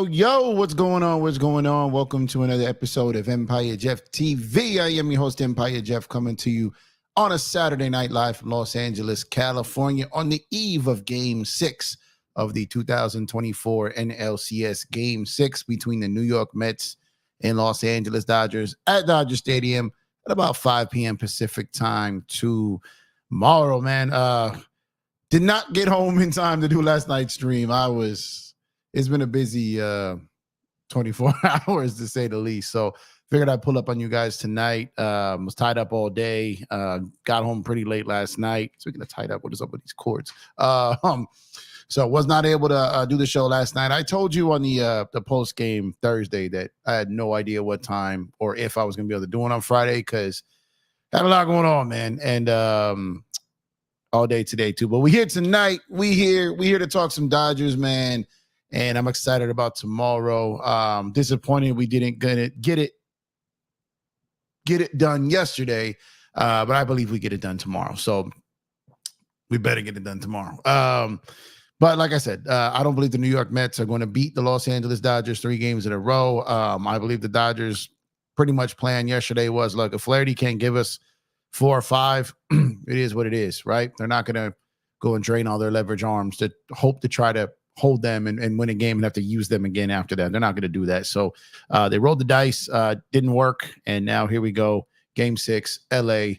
Yo, what's going on? Welcome to another episode of Empire Jeff TV. I am your host, Empire Jeff, coming to you on a Saturday night live from Los Angeles, California, on the eve of Game 6 of the 2024 NLCS Game 6 between the New York Mets and Los Angeles Dodgers at Dodger Stadium at about 5 p.m. Pacific time tomorrow, man. Did not get home in time to do last night's stream. It's been a busy 24 hours, to say the least. So figured I'd pull up on you guys tonight. Was tied up all day. Got home pretty late last night. Speaking of tied up, what is up with these cords? So was not able to do the show last night. I told you on the post game Thursday that I had no idea what time or if I was going to be able to do it on Friday because had a lot going on, man. And all day today too. But we're here tonight. We here to talk some Dodgers, man. And I'm excited about tomorrow. Disappointed we didn't get it done yesterday, but I believe we get it done tomorrow. So we better get it done tomorrow. But like I said, I don't believe the New York Mets are going to beat the Los Angeles Dodgers 3 games in a row. I believe the Dodgers pretty much plan yesterday was, look, if Flaherty can't give us 4 or 5, it is what it is, right? They're not going to go and drain all their leverage arms to hope to try to hold them and win a game and have to use them again after that. They're not going to do that. So they rolled the dice, didn't work. And now here we go. Game 6, LA,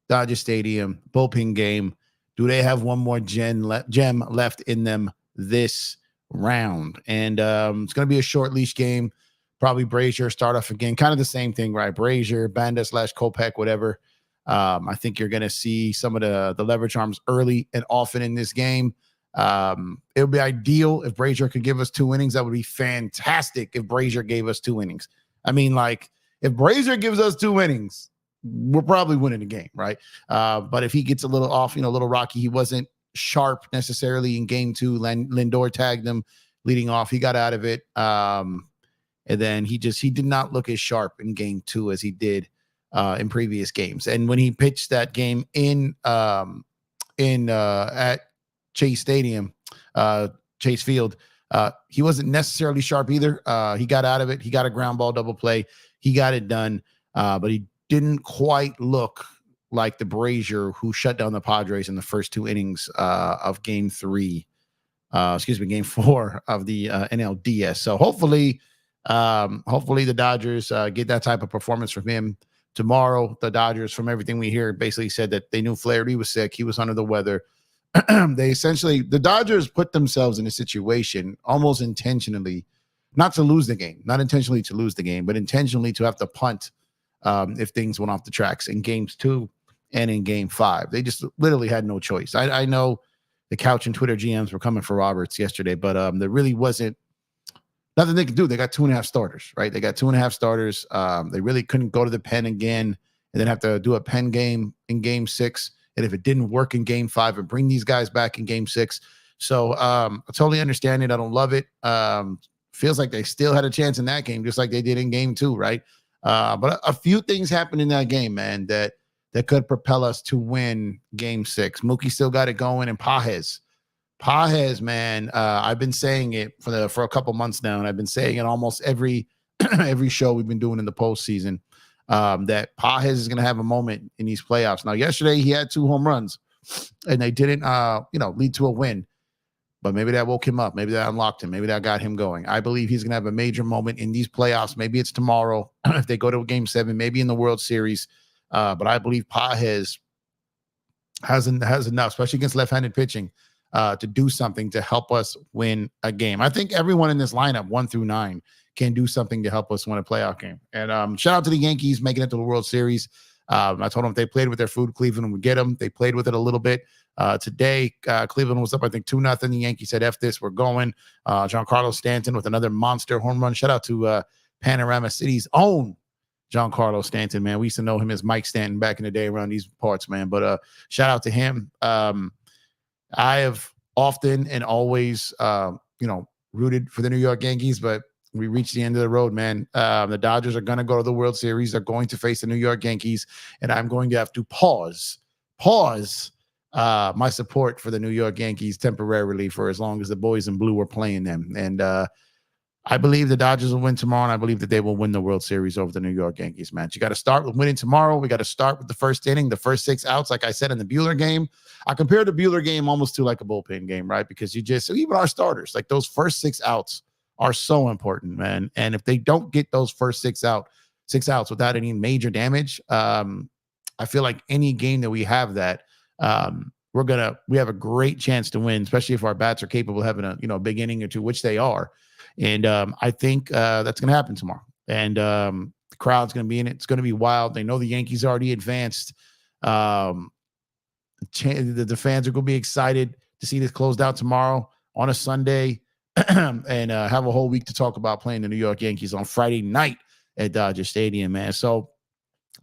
Dodger Stadium, bullpen game. Do they have one more gem left in them this round? And it's going to be a short leash game. Probably Brazier start off again. Kind of the same thing, right? Brazier, Banda / Kopech, whatever. I think you're going to see some of the leverage arms early and often in this game. It would be ideal if Brazier could give us 2 innings. That would be fantastic if Brazier gave us 2 innings. I mean, like, if Brazier gives us 2 innings, we're probably winning the game, right? But if he gets a little off, a little rocky, he wasn't sharp necessarily in game 2. Lindor tagged him leading off. He got out of it. And then he did not look as sharp in game 2 as he did in previous games. And when he pitched that game at Chase Stadium, Chase Field. He wasn't necessarily sharp either. He got out of it. He got a ground ball double play. He got it done, but he didn't quite look like the Brazier who shut down the Padres in the first 2 innings of game 4 of the NLDS. So hopefully the Dodgers get that type of performance from him tomorrow. The Dodgers, from everything we hear, basically said that they knew Flaherty was sick. He was under the weather. The Dodgers put themselves in a situation almost intentionally, not to lose the game, not intentionally to lose the game, but intentionally to have to punt if things went off the tracks in games 2 and in game 5. They just literally had no choice. I know the couch and Twitter GMs were coming for Roberts yesterday, but there really wasn't nothing they could do. They got 2.5 starters, right? They got 2.5 starters. They really couldn't go to the pen again and then have to do a pen game in game 6. And if it didn't work in game 5, and bring these guys back in game 6. So I totally understand it. I don't love it. Feels like they still had a chance in that game, just like they did in game 2, right? But a few things happened in that game, man, that could propel us to win game 6. Mookie still got it going, and Pages, man, I've been saying it for a couple months now, and I've been saying it almost every show we've been doing in the postseason. That Pages is going to have a moment in these playoffs. Now, yesterday he had 2 home runs, and they didn't, lead to a win. But maybe that woke him up. Maybe that unlocked him. Maybe that got him going. I believe he's going to have a major moment in these playoffs. Maybe it's tomorrow if they go to Game 7. Maybe in the World Series. But I believe Pages has enough, especially against left-handed pitching, to do something to help us win a game. I think everyone in this lineup, 1 through 9, can do something to help us win a playoff game. And shout out to the Yankees making it to the World Series. I told them if they played with their food, Cleveland would get them. They played with it a little bit. Today, Cleveland was up, I think, 2-0. The Yankees said, F this, we're going. Giancarlo Stanton with another monster home run. Shout out to Panorama City's own Giancarlo Stanton, man. We used to know him as Mike Stanton back in the day around these parts, man. But shout out to him. I have often and always, rooted for the New York Yankees, but we reached the end of the road, man. The Dodgers are going to go to the World Series. They're going to face the New York Yankees, and I'm going to have to pause my support for the New York Yankees temporarily for as long as the boys in blue are playing them. And I believe the Dodgers will win tomorrow, and I believe that they will win the World Series over the New York Yankees, man. You got to start with winning tomorrow. We got to start with the first inning, the first 6 outs. Like I said in the Buehler game, I compared the Buehler game almost to like a bullpen game, right? Because even our starters, like those first 6 outs are so important, man. And if they don't get those first 6 outs without any major damage, I feel like any game that we have that, we have a great chance to win, especially if our bats are capable of having a big inning or 2, which they are. And I think that's going to happen tomorrow. And the crowd's going to be in it. It's going to be wild. They know the Yankees already advanced. The fans are going to be excited to see this closed out tomorrow on a Sunday and have a whole week to talk about playing the New York Yankees on Friday night at Dodger Stadium, man. So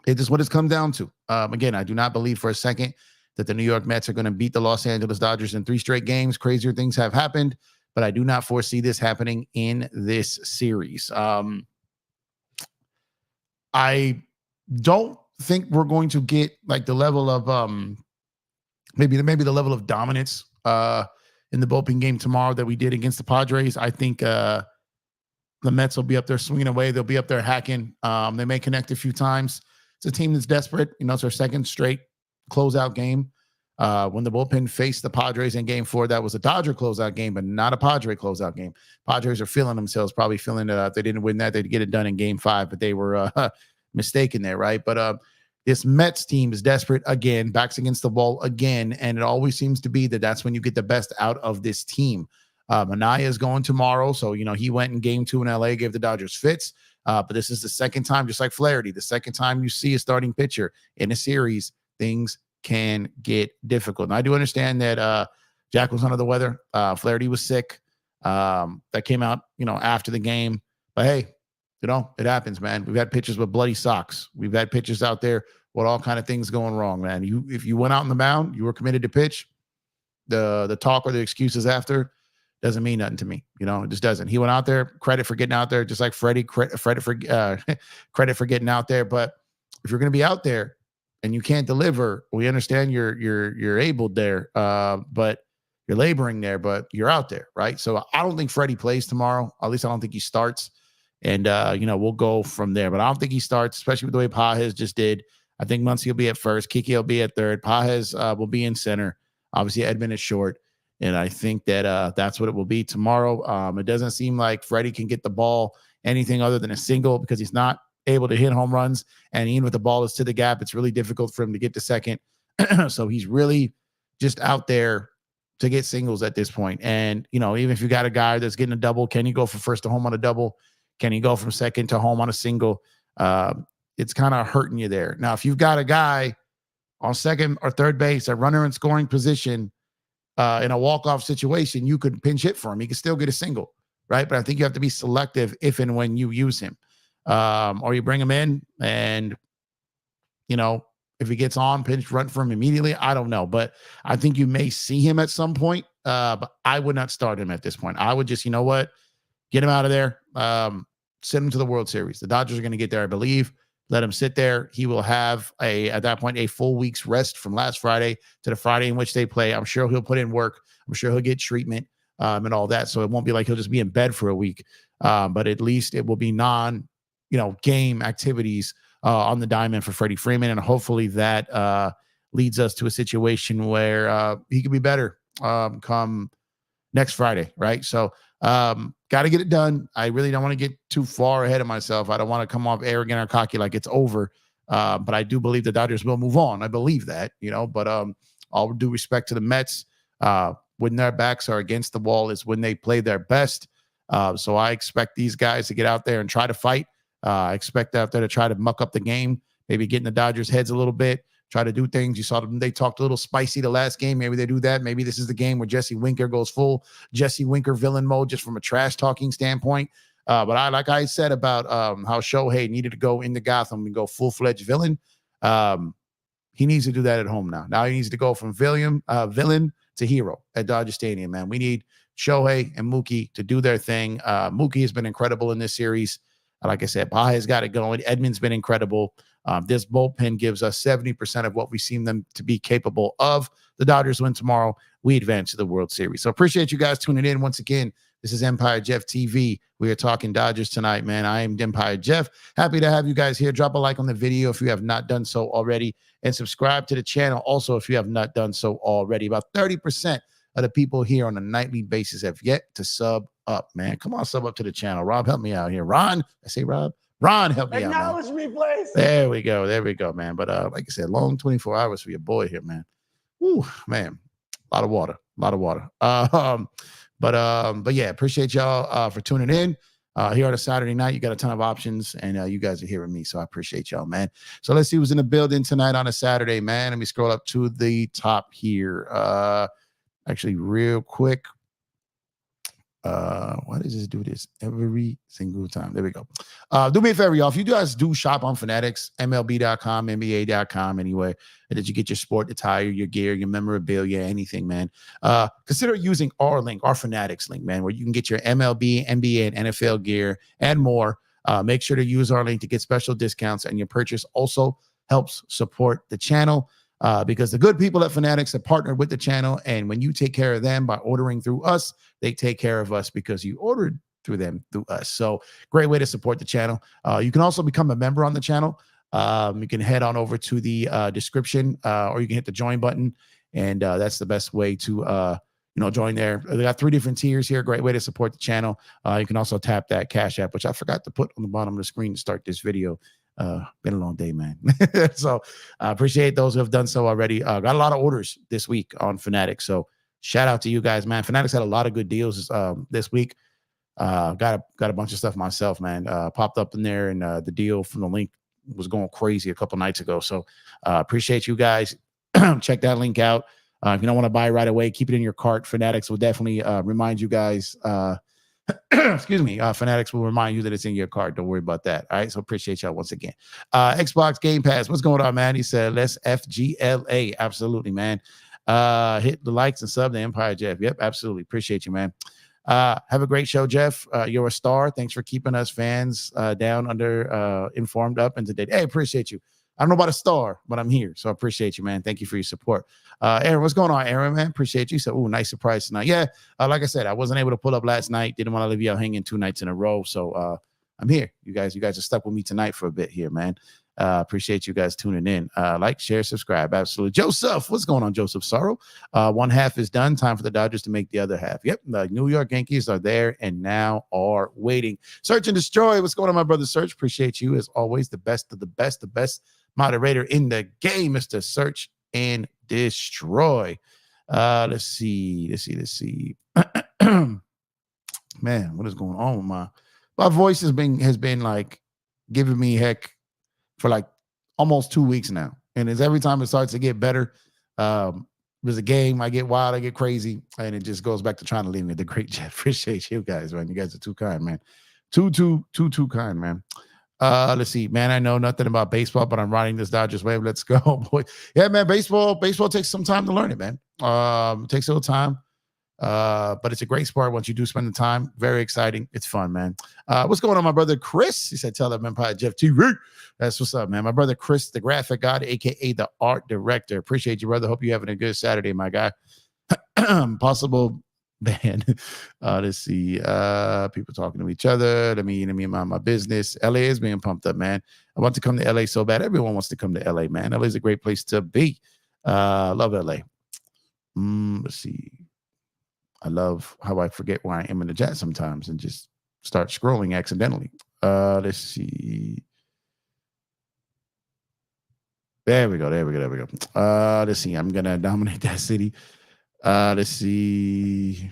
it is what it's come down to. Again, I do not believe for a second that the New York Mets are going to beat the Los Angeles Dodgers in 3 straight games. Crazier things have happened, but I do not foresee this happening in this series. I don't think we're going to get like the level of maybe the level of dominance in the bullpen game tomorrow that we did against the Padres. I think the Mets will be up there swinging away. They'll be up there hacking. They may connect a few times. It's a team that's desperate. It's their second straight closeout game. When the bullpen faced the Padres in game 4, that was a Dodger closeout game, but not a Padre closeout game. Padres are feeling themselves, probably feeling that if they didn't win that, they'd get it done in game 5, but they were mistaken there, right? But this Mets team is desperate again, backs against the wall again, and it always seems to be that's when you get the best out of this team. Manaya is going tomorrow, so he went in game 2 in LA, gave the Dodgers fits. But this is the second time, just like Flaherty, the second time you see a starting pitcher in a series, things can get difficult. And I do understand that Jack was under the weather. Flaherty was sick. That came out, after the game. But hey, it happens, man. We've had pitchers with bloody socks. We've had pitchers out there with all kind of things going wrong, man. If you went out on the mound, you were committed to pitch. The talk or the excuses after doesn't mean nothing to me. It just doesn't. He went out there, credit for getting out there, just like Freddie, credit for getting out there. But if you're going to be out there and you can't deliver, we understand you're able there, but you're laboring there, but you're out there, right? So I don't think Freddie plays tomorrow. At least I don't think he starts. And, we'll go from there. But I don't think he starts, especially with the way Pages just did. I think Muncy will be at first. Kiki will be at third. Pages will be in center. Obviously, Edman is short. And I think that that's what it will be tomorrow. It doesn't seem like Freddie can get the ball anything other than a single because he's not able to hit home runs. And even with the ball is to the gap, it's really difficult for him to get to second. So he's really just out there to get singles at this point. And, even if you got a guy that's getting a double, can he go from first to home on a double? Can he go from second to home on a single? It's kind of hurting you there. Now, if you've got a guy on second or third base, a runner in scoring position, in a walk-off situation, you could pinch hit for him. He could still get a single, right? But I think you have to be selective if and when you use him. Or you bring him in and, if he gets on, pinch run for him immediately. I don't know. But I think you may see him at some point. But I would not start him at this point. I would just, get him out of there. Send him to the World Series. The Dodgers are going to get there, I believe. Let him sit there. He will have at that point, a full week's rest from last Friday to the Friday in which they play. I'm sure he'll put in work. I'm sure he'll get treatment and all that. So it won't be like he'll just be in bed for a week. But at least it will be game activities on the diamond for Freddie Freeman. And hopefully that leads us to a situation where he could be better come next Friday, right? So got to get it done. I really don't want to get too far ahead of myself. I don't want to come off arrogant or cocky like it's over. But I do believe the Dodgers will move on. I believe that, but all due respect to the Mets, when their backs are against the wall is when they play their best. So I expect these guys to get out there and try to fight. I expect out there to try to muck up the game, maybe get in the Dodgers' heads a little bit, try to do things. You saw them, they talked a little spicy the last game. Maybe they do that. Maybe this is the game where Jesse Winker goes full Jesse Winker villain mode just from a trash talking standpoint. But like I said about how Shohei needed to go into Gotham and go full-fledged villain, he needs to do that at home now. Now he needs to go from villain to hero at Dodger Stadium, man. We need Shohei and Mookie to do their thing. Mookie has been incredible in this series. Like I said, Baha's got it going. Edman's been incredible. This bullpen gives us 70% of what we seem them to be capable of. The Dodgers win tomorrow. We advance to the World Series. So appreciate you guys tuning in. Once again, this is Empire Jeff TV. We are talking Dodgers tonight, man. I am Empire Jeff. Happy to have you guys here. Drop a like on the video if you have not done so already. And subscribe to the channel also if you have not done so already. About 30% of the people here on a nightly basis have yet to sub up, man. Come on, sub up to the channel. Rob, help me out here. Ron, I say Rob. Ron, help me out, man. Acknowledge me, please. There we go. There we go, man. But like I said, long 24 hours for your boy here, man. Ooh, man. A lot of water. A lot of water. But yeah, appreciate y'all for tuning in. Here on a Saturday night, you got a ton of options, and you guys are hearing me, so I appreciate y'all, man. So let's see who's in the building tonight on a Saturday, man. Let me scroll up to the top here. Actually, real quick. Why does this do this every single time? There we go. Do me a favor, y'all. If you guys do shop on Fanatics, MLB.com, NBA.com, anywhere that you get your sport attire, your gear, your memorabilia, anything, man, consider using our link, our Fanatics link, man, where you can get your MLB, NBA, and NFL gear and more. Make sure to use our link to get special discounts, and your purchase also helps support the channel. Because the good people at Fanatics have partnered with the channel, and when you take care of them by ordering through us, they take care of us because you ordered through them through us. So great way to support the channel. You can also become a member on the channel. You can head on over to the description, or you can hit the join button, and that's the best way to join there. They got 3 different tiers here. Great way to support the channel. You can also tap that Cash App, which I forgot to put on the bottom of the screen to start this video. Been a long day, man. So I appreciate those who have done so already. Got a lot of orders this week on Fanatics. So shout out to you guys, man. Fanatics had a lot of good deals this week. Got a bunch of stuff myself, man. Popped up in there, and the deal from the link was going crazy a couple nights ago. So appreciate you guys. Check that link out. If you don't want to buy right away, keep it in your cart. Fanatics will definitely remind you guys excuse me, Fanatics will remind you that it's in your cart. Don't worry about that. All right, so appreciate y'all once again. Xbox Game Pass, what's going on, man? He said, let's FGLA. Absolutely, man. Hit the likes and sub to Empire Jeff. Yep, absolutely. Appreciate you, man. Have a great show, Jeff. You're a star. Thanks for keeping us fans down under informed up and today. Hey, appreciate you. I don't know about a star, but I'm here. So I appreciate you, man. Thank you for your support. Aaron, what's going on, Aaron, man? Appreciate you. So, nice surprise tonight. Yeah, like I said, I wasn't able to pull up last night. Didn't want to leave y'all hanging 2 nights in a row. So I'm here. You guys are stuck with me tonight for a bit here, man. Appreciate you guys tuning in. Like, share, subscribe. Absolutely. Joseph, what's going on, Joseph Sorrow? One half is done. Time for the Dodgers to make the other half. Yep, the New York Yankees are there and now are waiting. Search and Destroy. What's going on, my brother Search? Appreciate you as always. The best of the best, the best moderator in the game, Mr. Search and Destroy. Let's see. Man, what is going on with my voice has been like giving me heck for like almost 2 weeks now. And it's every time it starts to get better. There's a game, I get wild, I get crazy, and it just goes back to trying to leave me. The great Jeff. Appreciate you guys, man. You guys are too kind, man. Too kind, man. Let's see, man. I know nothing about baseball, but I'm riding this Dodgers wave. Let's go, boy. Yeah, man. Baseball takes some time to learn it, man. It takes a little time. But it's a great sport once you do spend the time. Very exciting. It's fun, man. What's going on, my brother Chris? He said, tell that Empire Jeff TV. That's what's up, man. My brother Chris, the graphic god, aka the art director. Appreciate you, brother. Hope you're having a good Saturday, my guy. Possible ban. Let's see. People talking to each other. Let me mind my business. LA is being pumped up, man. I want to come to LA so bad. Everyone wants to come to LA, man. LA is a great place to be. Love LA. Let's see. I love how I forget where I am in the chat sometimes and just start scrolling accidentally. Let's see. There we go. Let's see. I'm going to dominate that city. Let's see.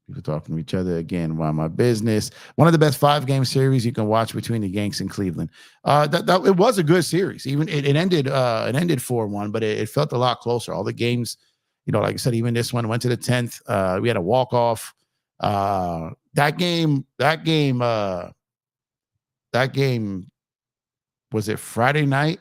People talking to each other again. Why my business? One of the best 5-game series you can watch between the Yankees and Cleveland. It was a good series. Even it ended 4-1, but it felt a lot closer. All the games, like I said, even this one went to the 10th. We had a walk-off. That game, was it Friday night?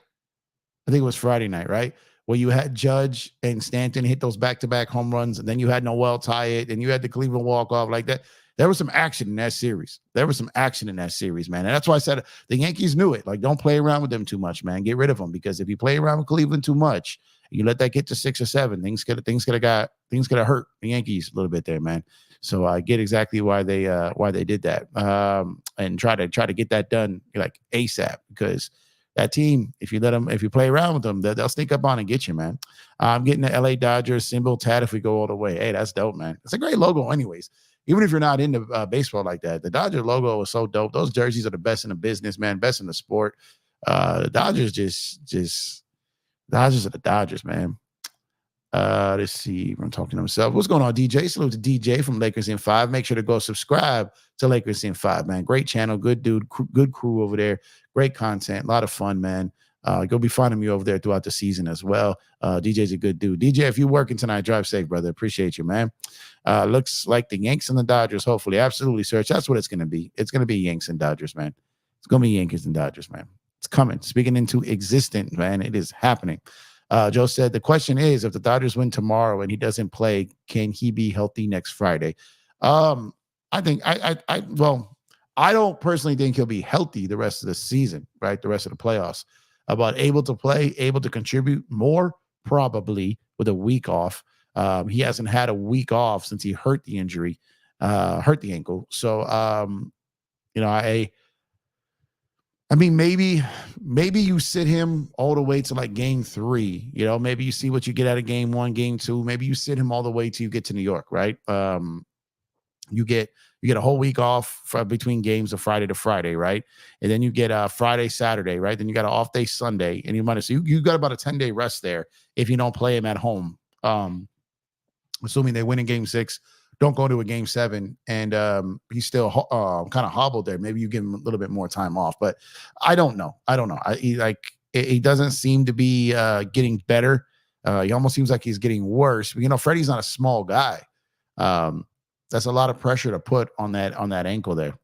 I think it was Friday night, right? Where you had Judge and Stanton hit those back-to-back home runs, and then you had Noel tie it, and you had the Cleveland walk-off like that. There was some action in that series. Man. And that's why I said the Yankees knew it. Like, don't play around with them too much, man. Get rid of them, because if you play around with Cleveland too much, you let that get to 6 or 7, things could have hurt the Yankees a little bit there, man. So I get exactly why they did that, and try to get that done like ASAP, because that team, if you play around with them, they'll sneak up on and get you, man. I'm getting the LA Dodgers symbol tat if we go all the way. Hey, that's dope, man. It's a great logo, anyways. Even if you're not into baseball like that, the Dodger logo is so dope. Those jerseys are the best in the business, man. Best in the sport. The Dodgers Dodgers are the Dodgers, man. Let's see. I'm talking to himself. What's going on, DJ? Salute to DJ from Lakers in 5. Make sure to go subscribe to Lakers in 5, man. Great channel, good dude, good crew over there. Great content, a lot of fun, man. You'll be finding me over there throughout the season as well. DJ's a good dude. DJ, if you're working tonight, drive safe, brother. Appreciate you, man. Looks like the Yankees and the Dodgers, hopefully. Absolutely, Search. That's what it's going to be. It's going to be Yankees and Dodgers, man. It's going to be Yankees and Dodgers, man. It's coming. Speaking into existence, man. It is happening. Joe said, the question is, if the Dodgers win tomorrow and he doesn't play, can he be healthy next Friday? I think I don't personally think he'll be healthy the rest of the season, right? The rest of the playoffs. But able to play, able to contribute more, probably with a week off. He hasn't had a week off since he hurt the ankle. So, I mean, maybe you sit him all the way to like game 3. Maybe you see what you get out of game 1, game 2. Maybe you sit him all the way till you get to New York, right? You get a whole week off between games of Friday to Friday, right? And then you get Friday, Saturday, right? Then you got an off day Sunday, and you got about a 10-day rest there if you don't play him at home. Assuming they win in game 6. Don't go to a game 7, and he's still kind of hobbled there. Maybe you give him a little bit more time off, but I don't know. He doesn't seem to be getting better. He almost seems like he's getting worse. Freddie's not a small guy. That's a lot of pressure to put on that ankle there.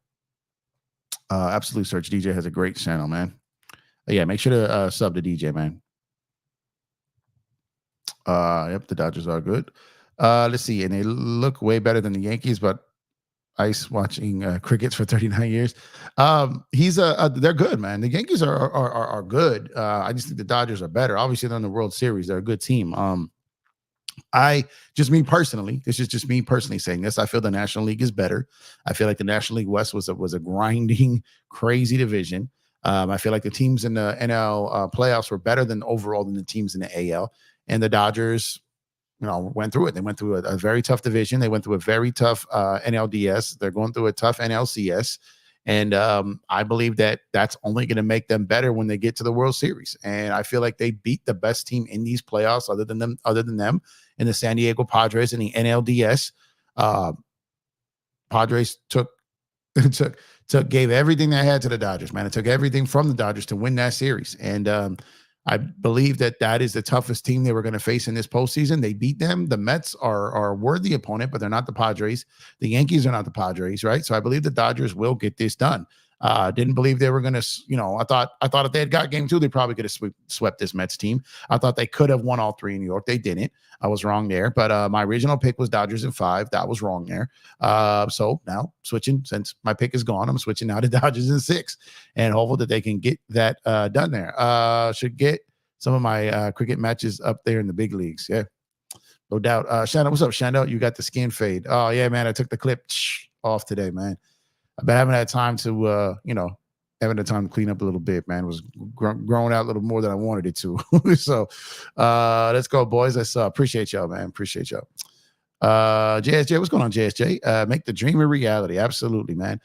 Absolute Search. DJ has a great channel, man. Yeah, make sure to sub to DJ, man. Yep, the Dodgers are good. Let's see, and they look way better than the Yankees, but Ice watching crickets for 39 years. They're good, man. The Yankees are good. I just think the Dodgers are better. Obviously, they're in the World Series. They're a good team. Me personally, this is just me personally saying this. I feel the National League is better. I feel like the National League West was a grinding, crazy division. I feel like the teams in the NL playoffs were better than the teams in the AL. And the Dodgers, went through it. They went through a very tough division. They went through a very tough NLDS. They're going through a tough NLCS. And I believe that that's only going to make them better when they get to the World Series. And I feel like they beat the best team in these playoffs other than them in the San Diego Padres in the NLDS. Padres gave everything they had to the Dodgers, man. It took everything from the Dodgers to win that series. And I believe that is the toughest team they were going to face in this postseason. They beat them. The Mets are a worthy opponent, but they're not the Padres. The Yankees are not the Padres, right? So I believe the Dodgers will get this done. Didn't believe they were going to, I thought if they had got game 2, they probably could have swept this Mets team. I thought they could have won all 3 in New York. They didn't. I was wrong there. But my original pick was Dodgers in 5. That was wrong there. So now switching, since my pick is gone, I'm switching now to Dodgers in 6 and hopeful that they can get that done there. Should get some of my cricket matches up there in the big leagues. Yeah, no doubt. Shando, what's up, Shando? You got the skin fade. Oh, yeah, man. I took the clip off today, man. I've been having that time to, having the time to clean up a little bit, man. It was growing out a little more than I wanted it to. So let's go, boys. Let's appreciate y'all, man. Appreciate y'all. JSJ, what's going on, JSJ? Make the dream a reality. Absolutely, man.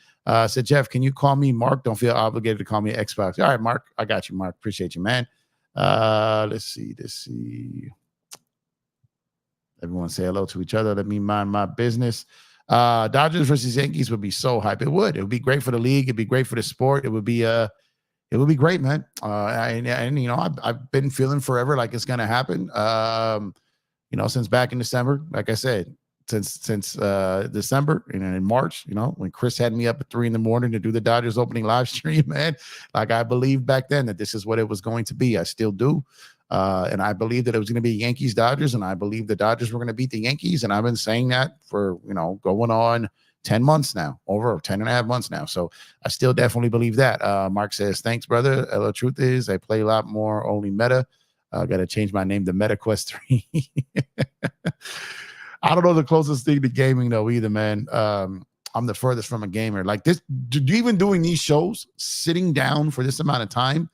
Said, Jeff, can you call me Mark? Don't feel obligated to call me Xbox. All right, Mark. I got you, Mark. Appreciate you, man. Let's see. Everyone say hello to each other. Let me mind my business. Dodgers versus Yankees would be so hype. It would be great for the league. It'd be great for the sport. It would be great, man. I've been feeling forever like it's gonna happen. Since back in December, like I said, since December and in March, when Chris had me up at 3 a.m. to do the Dodgers opening live stream, man, like I believed back then that this is what it was going to be. I still do. And I believe that it was going to be Yankees Dodgers, and I believe the Dodgers were going to beat the Yankees. And I've been saying that for, going on 10 months now, over 10 and a half months now. So I still definitely believe that. Mark says, thanks, brother. The truth is I play a lot more only meta. Got to change my name to MetaQuest 3. I don't know the closest thing to gaming though either, man. I'm the furthest from a gamer. Like this, even doing these shows, sitting down for this amount of time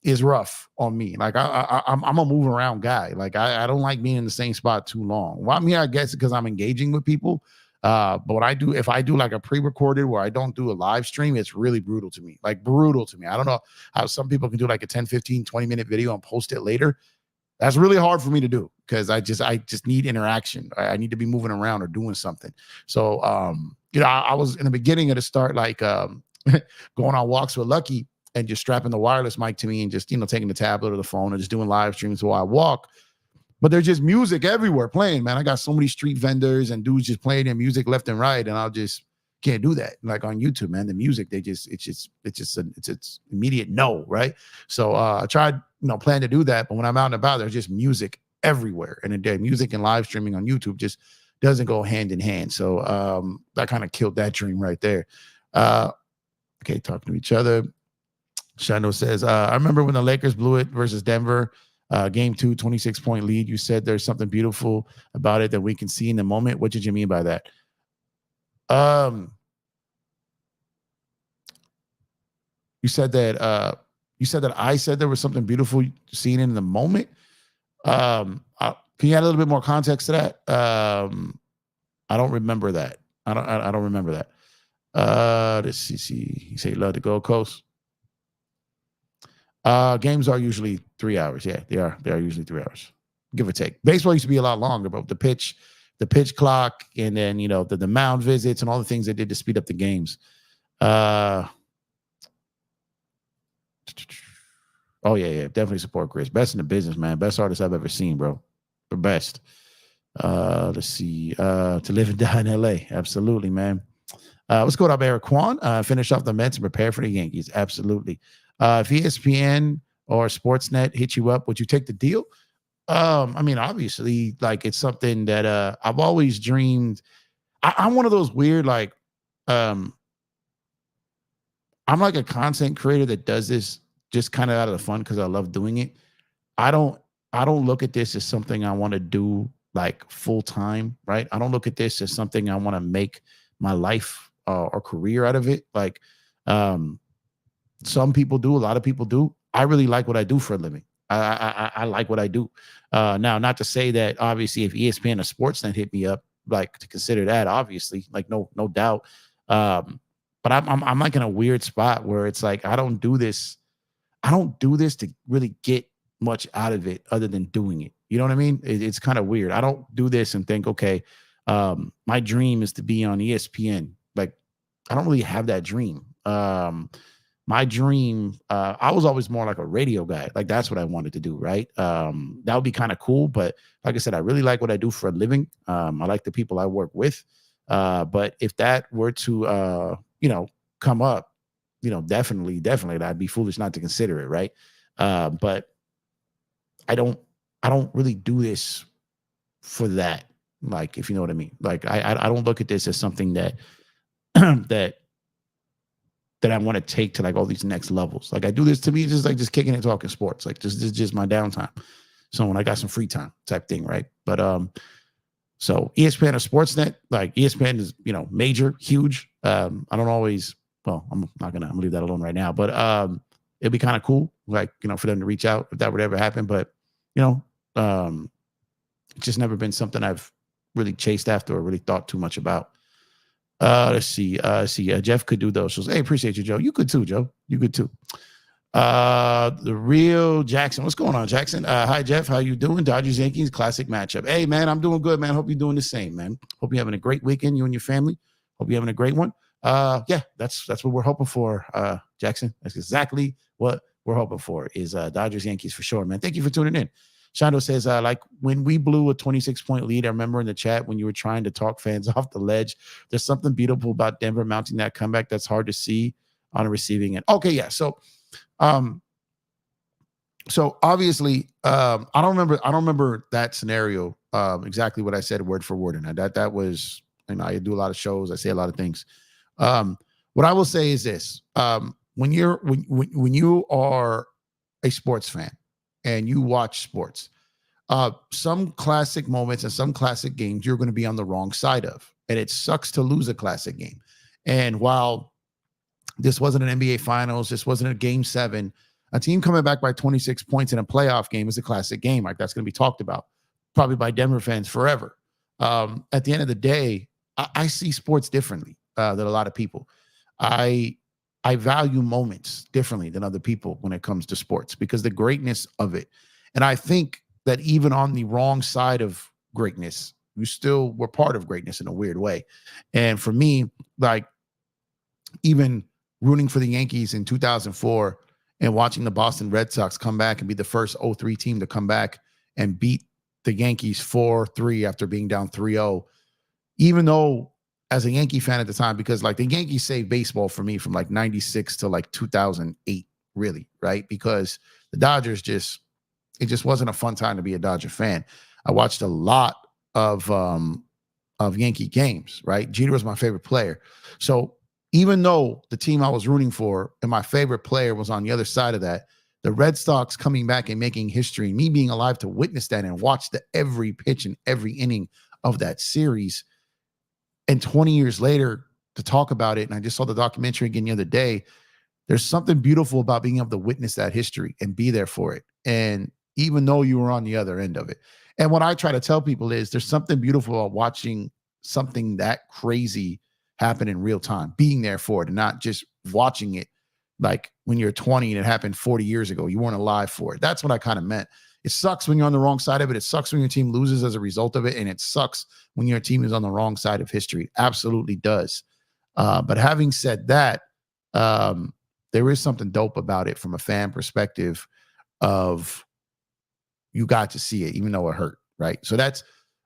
is rough on me. Like I'm a move around guy. Like I don't like being in the same spot too long. Well, I'm here, I guess, because I'm engaging with people. But what I do, if I do like a pre-recorded where I don't do a live stream, it's really brutal to me. Like brutal to me. I don't know how some people can do like a 10, 15, 20-minute video and post it later. That's really hard for me to do because I just need interaction. I need to be moving around or doing something. So, I was in the beginning of the start, like going on walks with Lucky and just strapping the wireless mic to me and just, taking the tablet or the phone and just doing live streams while I walk. But there's just music everywhere playing, man. I got so many street vendors and dudes just playing their music left and right. And I'll just can't do that. Like on YouTube, man, the music, it's immediate no, right? So I tried, plan to do that. But when I'm out and about, there's just music everywhere. And the music and live streaming on YouTube just doesn't go hand in hand. So that kind of killed that dream right there. Okay, talking to each other. Shano says, I remember when the Lakers blew it versus Denver, game 2, 26-point lead. You said there's something beautiful about it that we can see in the moment. What did you mean by that? You said that I said there was something beautiful seen in the moment. Can you add a little bit more context to that? I don't remember that. I don't remember that. Let's see. You say you love the Gold Coast. Games are usually 3 hours. Yeah, they are. They are usually 3 hours, give or take. Baseball used to be a lot longer, but the pitch clock, and then the mound visits and all the things they did to speed up the games. Oh yeah, definitely support Chris. Best in the business, man. Best artist I've ever seen, bro. The best. Let's see. To live and die in LA. Absolutely, man. Let's go to Eric Kwan. Finish off the Mets and prepare for the Yankees. Absolutely. If ESPN or Sportsnet hit you up, would you take the deal? Obviously, like it's something that I've always dreamed. I'm one of those weird, like, I'm like a content creator that does this just kind of out of the fun because I love doing it. I don't I don't look at this as something I want to do like full time, right? I don't look at this as something I want to make my life or career out of it. Like um some people do, a lot of people do. I really like what I do for a living. I like what I do. Now, not to say that obviously if ESPN or Sportsnet hit me up, like to consider that, obviously, like no doubt. But I'm like in a weird spot where it's like I don't do this to really get much out of it other than doing it. You know what I mean? It's kind of weird. I don't do this and think, okay, my dream is to be on ESPN. Like, I don't really have that dream. My dream, I was always more like a radio guy. Like, that's what I wanted to do, right? That would be kind of cool. But like I said, I really like what I do for a living. I like the people I work with. But if that were to, come up, definitely, I'd be foolish not to consider it, right? But I don't, I don't really do this for that. Like, if you know what I mean. Like, I don't look at this as something that that I want to take to like all these next levels. Like, I do this to me just like just kicking and talking sports. Like, this is just my downtime. So when I got some free time type thing, right? But so ESPN or Sportsnet, like ESPN is, major, huge. I don't always, well, I'm gonna leave that alone right now. But it'd be kind of cool, like, for them to reach out if that would ever happen. But it's just never been something I've really chased after or really thought too much about. Let's see. Jeff could do those. So, hey, appreciate you, Joe. You could too, Joe. You could too. The real Jackson. What's going on, Jackson? Hi, Jeff. How you doing? Dodgers Yankees classic matchup. Hey, man, I'm doing good, man. Hope you're doing the same, man. Hope you're having a great weekend, you and your family. Hope you're having a great one. Yeah, that's what we're hoping for, Jackson. That's exactly what we're hoping for is Dodgers Yankees for sure, man. Thank you for tuning in. Shando says, like when we blew a 26-point lead, I remember in the chat when you were trying to talk fans off the ledge. There's something beautiful about Denver mounting that comeback that's hard to see on a receiving end. Okay, yeah. So obviously, I don't remember that scenario exactly what I said word for word, and that was, I do a lot of shows, I say a lot of things. What I will say is this: when you are a sports fan and you watch sports, some classic moments and some classic games you're going to be on the wrong side of, and it sucks to lose a classic game. And while this wasn't an NBA Finals, this wasn't a Game 7, a team coming back by 26 points in a playoff game is a classic game. Like, that's going to be talked about probably by Denver fans forever. At the end of the day, I see sports differently than a lot of people. I value moments differently than other people when it comes to sports because the greatness of it. And I think that even on the wrong side of greatness, you still were part of greatness in a weird way. And for me, like, even rooting for the Yankees in 2004 and watching the Boston Red Sox come back and be the first 0-3 team to come back and beat the Yankees 4-3 after being down 3-0, even though as a Yankee fan at the time, because like the Yankees saved baseball for me from like 96 to like 2008, really, right? Because the Dodgers it just wasn't a fun time to be a Dodger fan. I watched a lot of Yankee games, right? Jeter was my favorite player. So even though the team I was rooting for and my favorite player was on the other side of that, the Red Sox coming back and making history, me being alive to witness that and watch every pitch and every inning of that series, and 20 years later to talk about it, and I just saw the documentary again the other day, there's something beautiful about being able to witness that history and be there for it. And even though you were on the other end of it. And what I try to tell people is there's something beautiful about watching something that crazy happen in real time, being there for it and not just watching it like when you're 20 and it happened 40 years ago. You weren't alive for it. That's what I kind of meant. It sucks when you're on the wrong side of it. It sucks when your team loses as a result of it. And it sucks when your team is on the wrong side of history. It absolutely does. But having said that, there is something dope about it from a fan perspective of you got to see it, even though it hurt, right? So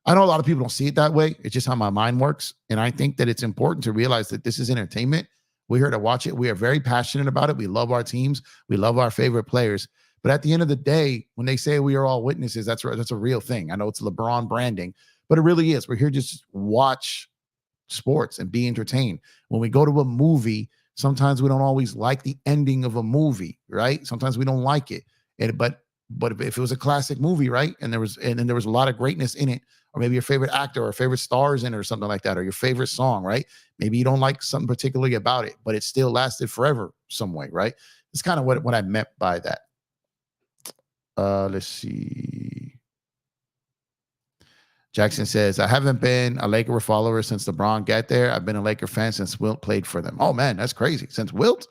I know a lot of people don't see it that way. It's just how my mind works. And I think that it's important to realize that this is entertainment. We're here to watch it. We are very passionate about it. We love our teams. We love our favorite players. But at the end of the day, when they say we are all witnesses, that's a real thing. I know it's LeBron branding, but it really is. We're here just to watch sports and be entertained. When we go to a movie, sometimes we don't always like the ending of a movie, right? Sometimes we don't like it. But if it was a classic movie, right, and there was a lot of greatness in it, or maybe your favorite actor or favorite stars in it or something like that, or your favorite song, right? Maybe you don't like something particularly about it, but it still lasted forever some way, right? It's kind of what I meant by that. Let's see. Jackson says, I haven't been a Laker follower since LeBron got there. I've been a Laker fan since Wilt played for them. Oh, man, that's crazy. Since Wilt?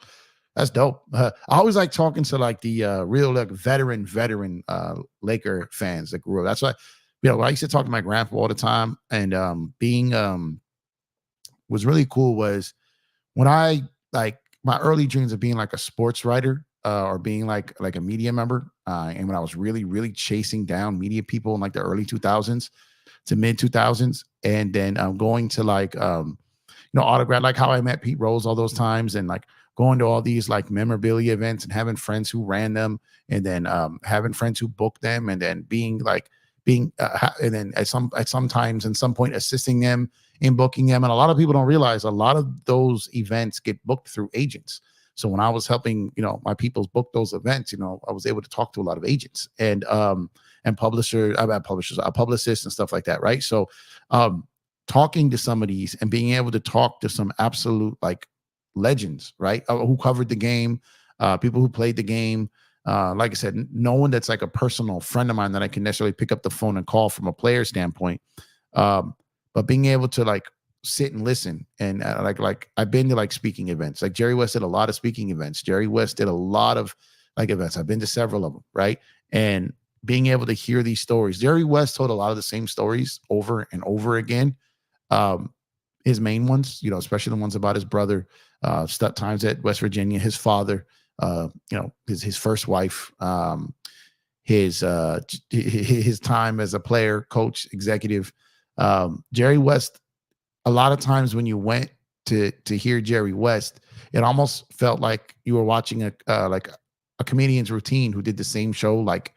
That's dope. I always like talking to like the real like veteran Laker fans that grew up. That's why, I used to talk to my grandpa all the time. And being was really cool was when I like my early dreams of being like a sports writer or being like a media member. And when I was really, really chasing down media people in like the early 2000s to mid 2000s, and then going to like autograph, like how I met Pete Rose all those times, and like going to all these like memorabilia events and having friends who ran them, and then having friends who booked them, and then and then at some times and some point assisting them in booking them. And a lot of people don't realize a lot of those events get booked through agents. So when I was helping, my peoples book those events, I was able to talk to a lot of agents and publishers, publicists and stuff like that, right? So talking to some of these and being able to talk to some absolute like legends, right? Who covered the game, people who played the game. Like I said, no one that's like a personal friend of mine that I can necessarily pick up the phone and call from a player standpoint. But being able to like sit and listen, and like I've been to like speaking events. Like Jerry West did a lot of speaking events. Jerry West did a lot of like events. I've been to several of them, right? And being able to hear these stories. Jerry West told a lot of the same stories over and over again. His main ones, especially the ones about his brother, times at West Virginia, his father, his first wife, his time as a player, coach, executive. Jerry West, a lot of times when you went to hear Jerry West, it almost felt like you were watching a comedian's routine who did the same show like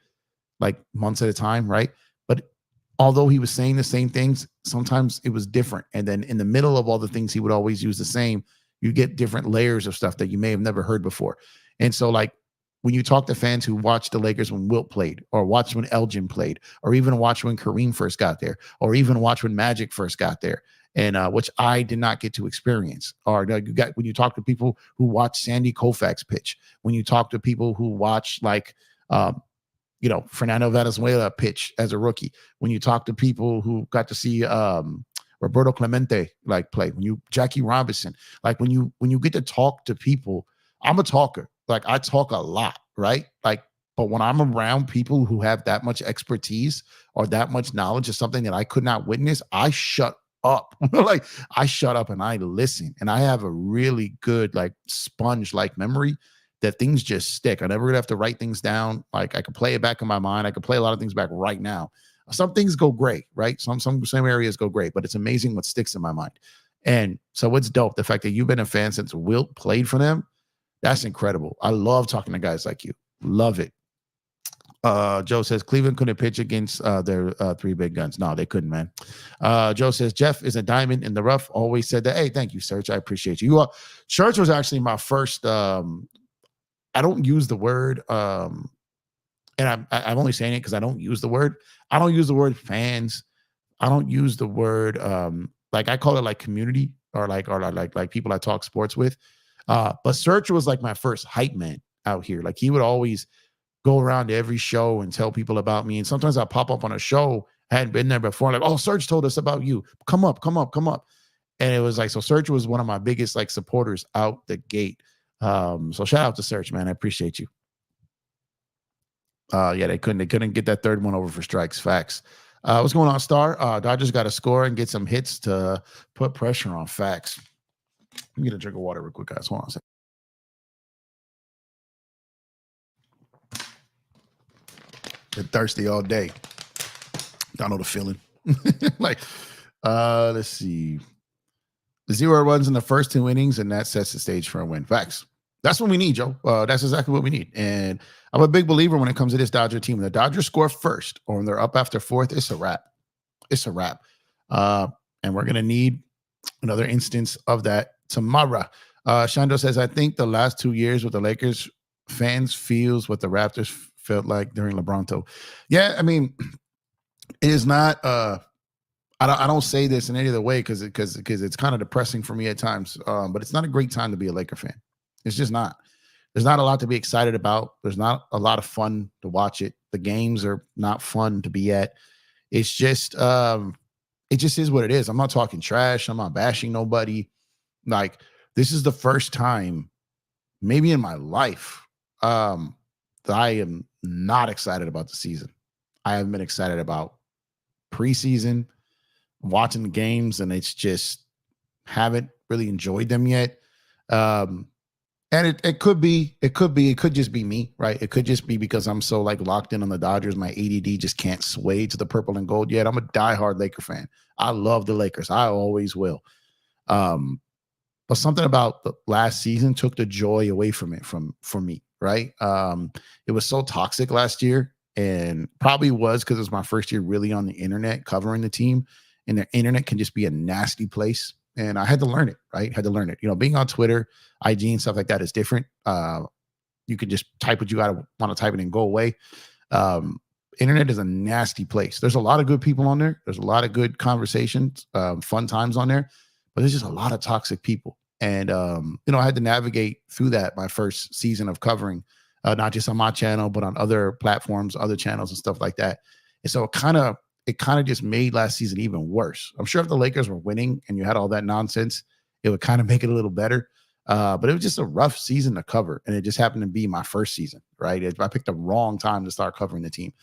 months at a time, right? But although he was saying the same things, sometimes it was different. And then in the middle of all the things he would always use the same, you get different layers of stuff that you may have never heard before. And so like when you talk to fans who watched the Lakers when Wilt played, or watched when Elgin played, or even watched when Kareem first got there, or even watched when Magic first got there, and which I did not get to experience. Or when you talk to people who watch Sandy Koufax pitch, when you talk to people who watch like Fernando Valenzuela pitch as a rookie, when you talk to people who got to see Roberto Clemente like play, Jackie Robinson, like when you get to talk to people. I'm a talker. Like I talk a lot, right? Like, but when I'm around people who have that much expertise or that much knowledge of something that I could not witness, I shut up. Like I shut up and I listen. And I have a really good like sponge-like memory that things just stick. I never gonna have to write things down. Like I can play it back in my mind. I can play a lot of things back right now. Some things go great, right? Some areas go great, but it's amazing what sticks in my mind. And so it's dope. The fact that you've been a fan since Wilt played for them, that's incredible. I love talking to guys like you. Love it. Joe says Cleveland couldn't pitch against their three big guns. No, they couldn't, man. Joe says Jeff is a diamond in the rough. Always said that. Hey, thank you, Serge. I appreciate you. Church was actually my first. I don't use the word, and I'm only saying it because I don't use the word. I don't use the word fans. I don't use the word like I call it like community or like people I talk sports with. But Serge was like my first hype man out here. Like he would always go around to every show and tell people about me. And sometimes I pop up on a show, I hadn't been there before. Like, oh, Serge told us about you. Come up. And it was like, so Serge was one of my biggest like supporters out the gate. So shout out to Serge, man. I appreciate you. Yeah, they couldn't get that third one over for strikes. Facts. What's going on, Star? Dodgers got to score and get some hits to put pressure on. Facts. Let me get a drink of water real quick, guys. Hold on a second. Been thirsty all day. Don't know the feeling. Like, let's see. The 0 runs in the first 2 innings, and that sets the stage for a win. Facts. That's what we need, Joe. That's exactly what we need. And I'm a big believer when it comes to this Dodger team. When the Dodgers score first, or when they're up after fourth, it's a wrap. It's a wrap. And we're gonna need another instance of that tomorrow. Shando says, I think the last 2 years with the Lakers fans feels what the Raptors felt like during LeBronto. Yeah, I mean, it is not. I don't say this in any other way because it's kind of depressing for me at times. But it's not a great time to be a Laker fan. It's just not. There's not a lot to be excited about. There's not a lot of fun to watch it. The games are not fun to be at. It's just it just is what it is. I'm not talking trash. I'm not bashing nobody. Like, this is the first time maybe in my life that I am not excited about the season. I haven't been excited about preseason, watching the games, and it's just haven't really enjoyed them yet. And it could just be me, right? It could just be because I'm so like locked in on the Dodgers. My ADD just can't sway to the purple and gold yet. I'm a diehard Laker fan. I love the Lakers. I always will. But something about the last season took the joy away from it from me, right? It was so toxic last year, and probably was because it was my first year really on the internet covering the team, and the internet can just be a nasty place. And I had to learn it, right? Had to learn it. Being on Twitter, IG, and stuff like that is different. You can just type what you want to type it and go away. Internet is a nasty place. There's a lot of good people on there. There's a lot of good conversations, fun times on there, but there's just a lot of toxic people. And, I had to navigate through that my first season of covering, not just on my channel, but on other platforms, other channels and stuff like that. And so it kind of just made last season even worse. I'm sure if the Lakers were winning and you had all that nonsense, it would kind of make it a little better. But it was just a rough season to cover. And it just happened to be my first season, right? I picked the wrong time to start covering the team.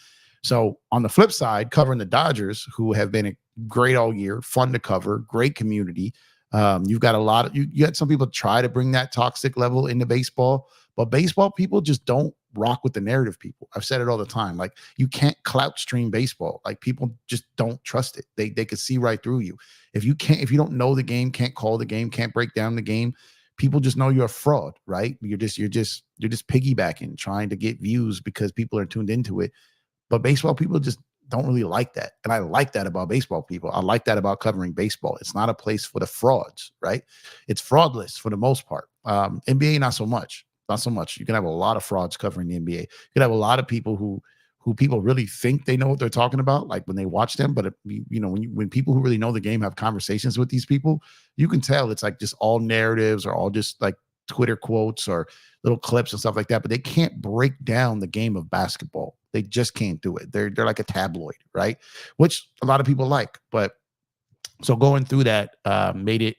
So on the flip side, covering the Dodgers, who have been great all year, fun to cover, great community. You've got you got some people try to bring that toxic level into baseball, but baseball people just don't rock with the narrative people. I've said it all the time. Like, you can't clout stream baseball. Like, people just don't trust it. They could see right through you. If you don't know the game, can't call the game, can't break down the game, people just know you're a fraud, right? You're just piggybacking, trying to get views because people are tuned into it. But baseball people just don't really like that. And I like that about baseball people. I like that about covering baseball. It's not a place for the frauds, right? It's fraudless for the most part. NBA, not so much. Not so much. You can have a lot of frauds covering the NBA. You can have a lot of people who people really think they know what they're talking about, like when they watch them. But when people who really know the game have conversations with these people, you can tell it's like just all narratives or all just like Twitter quotes or little clips and stuff like that. But they can't break down the game of basketball. They just can't do it. They're like a tabloid, right? Which a lot of people like. But so going through that made it,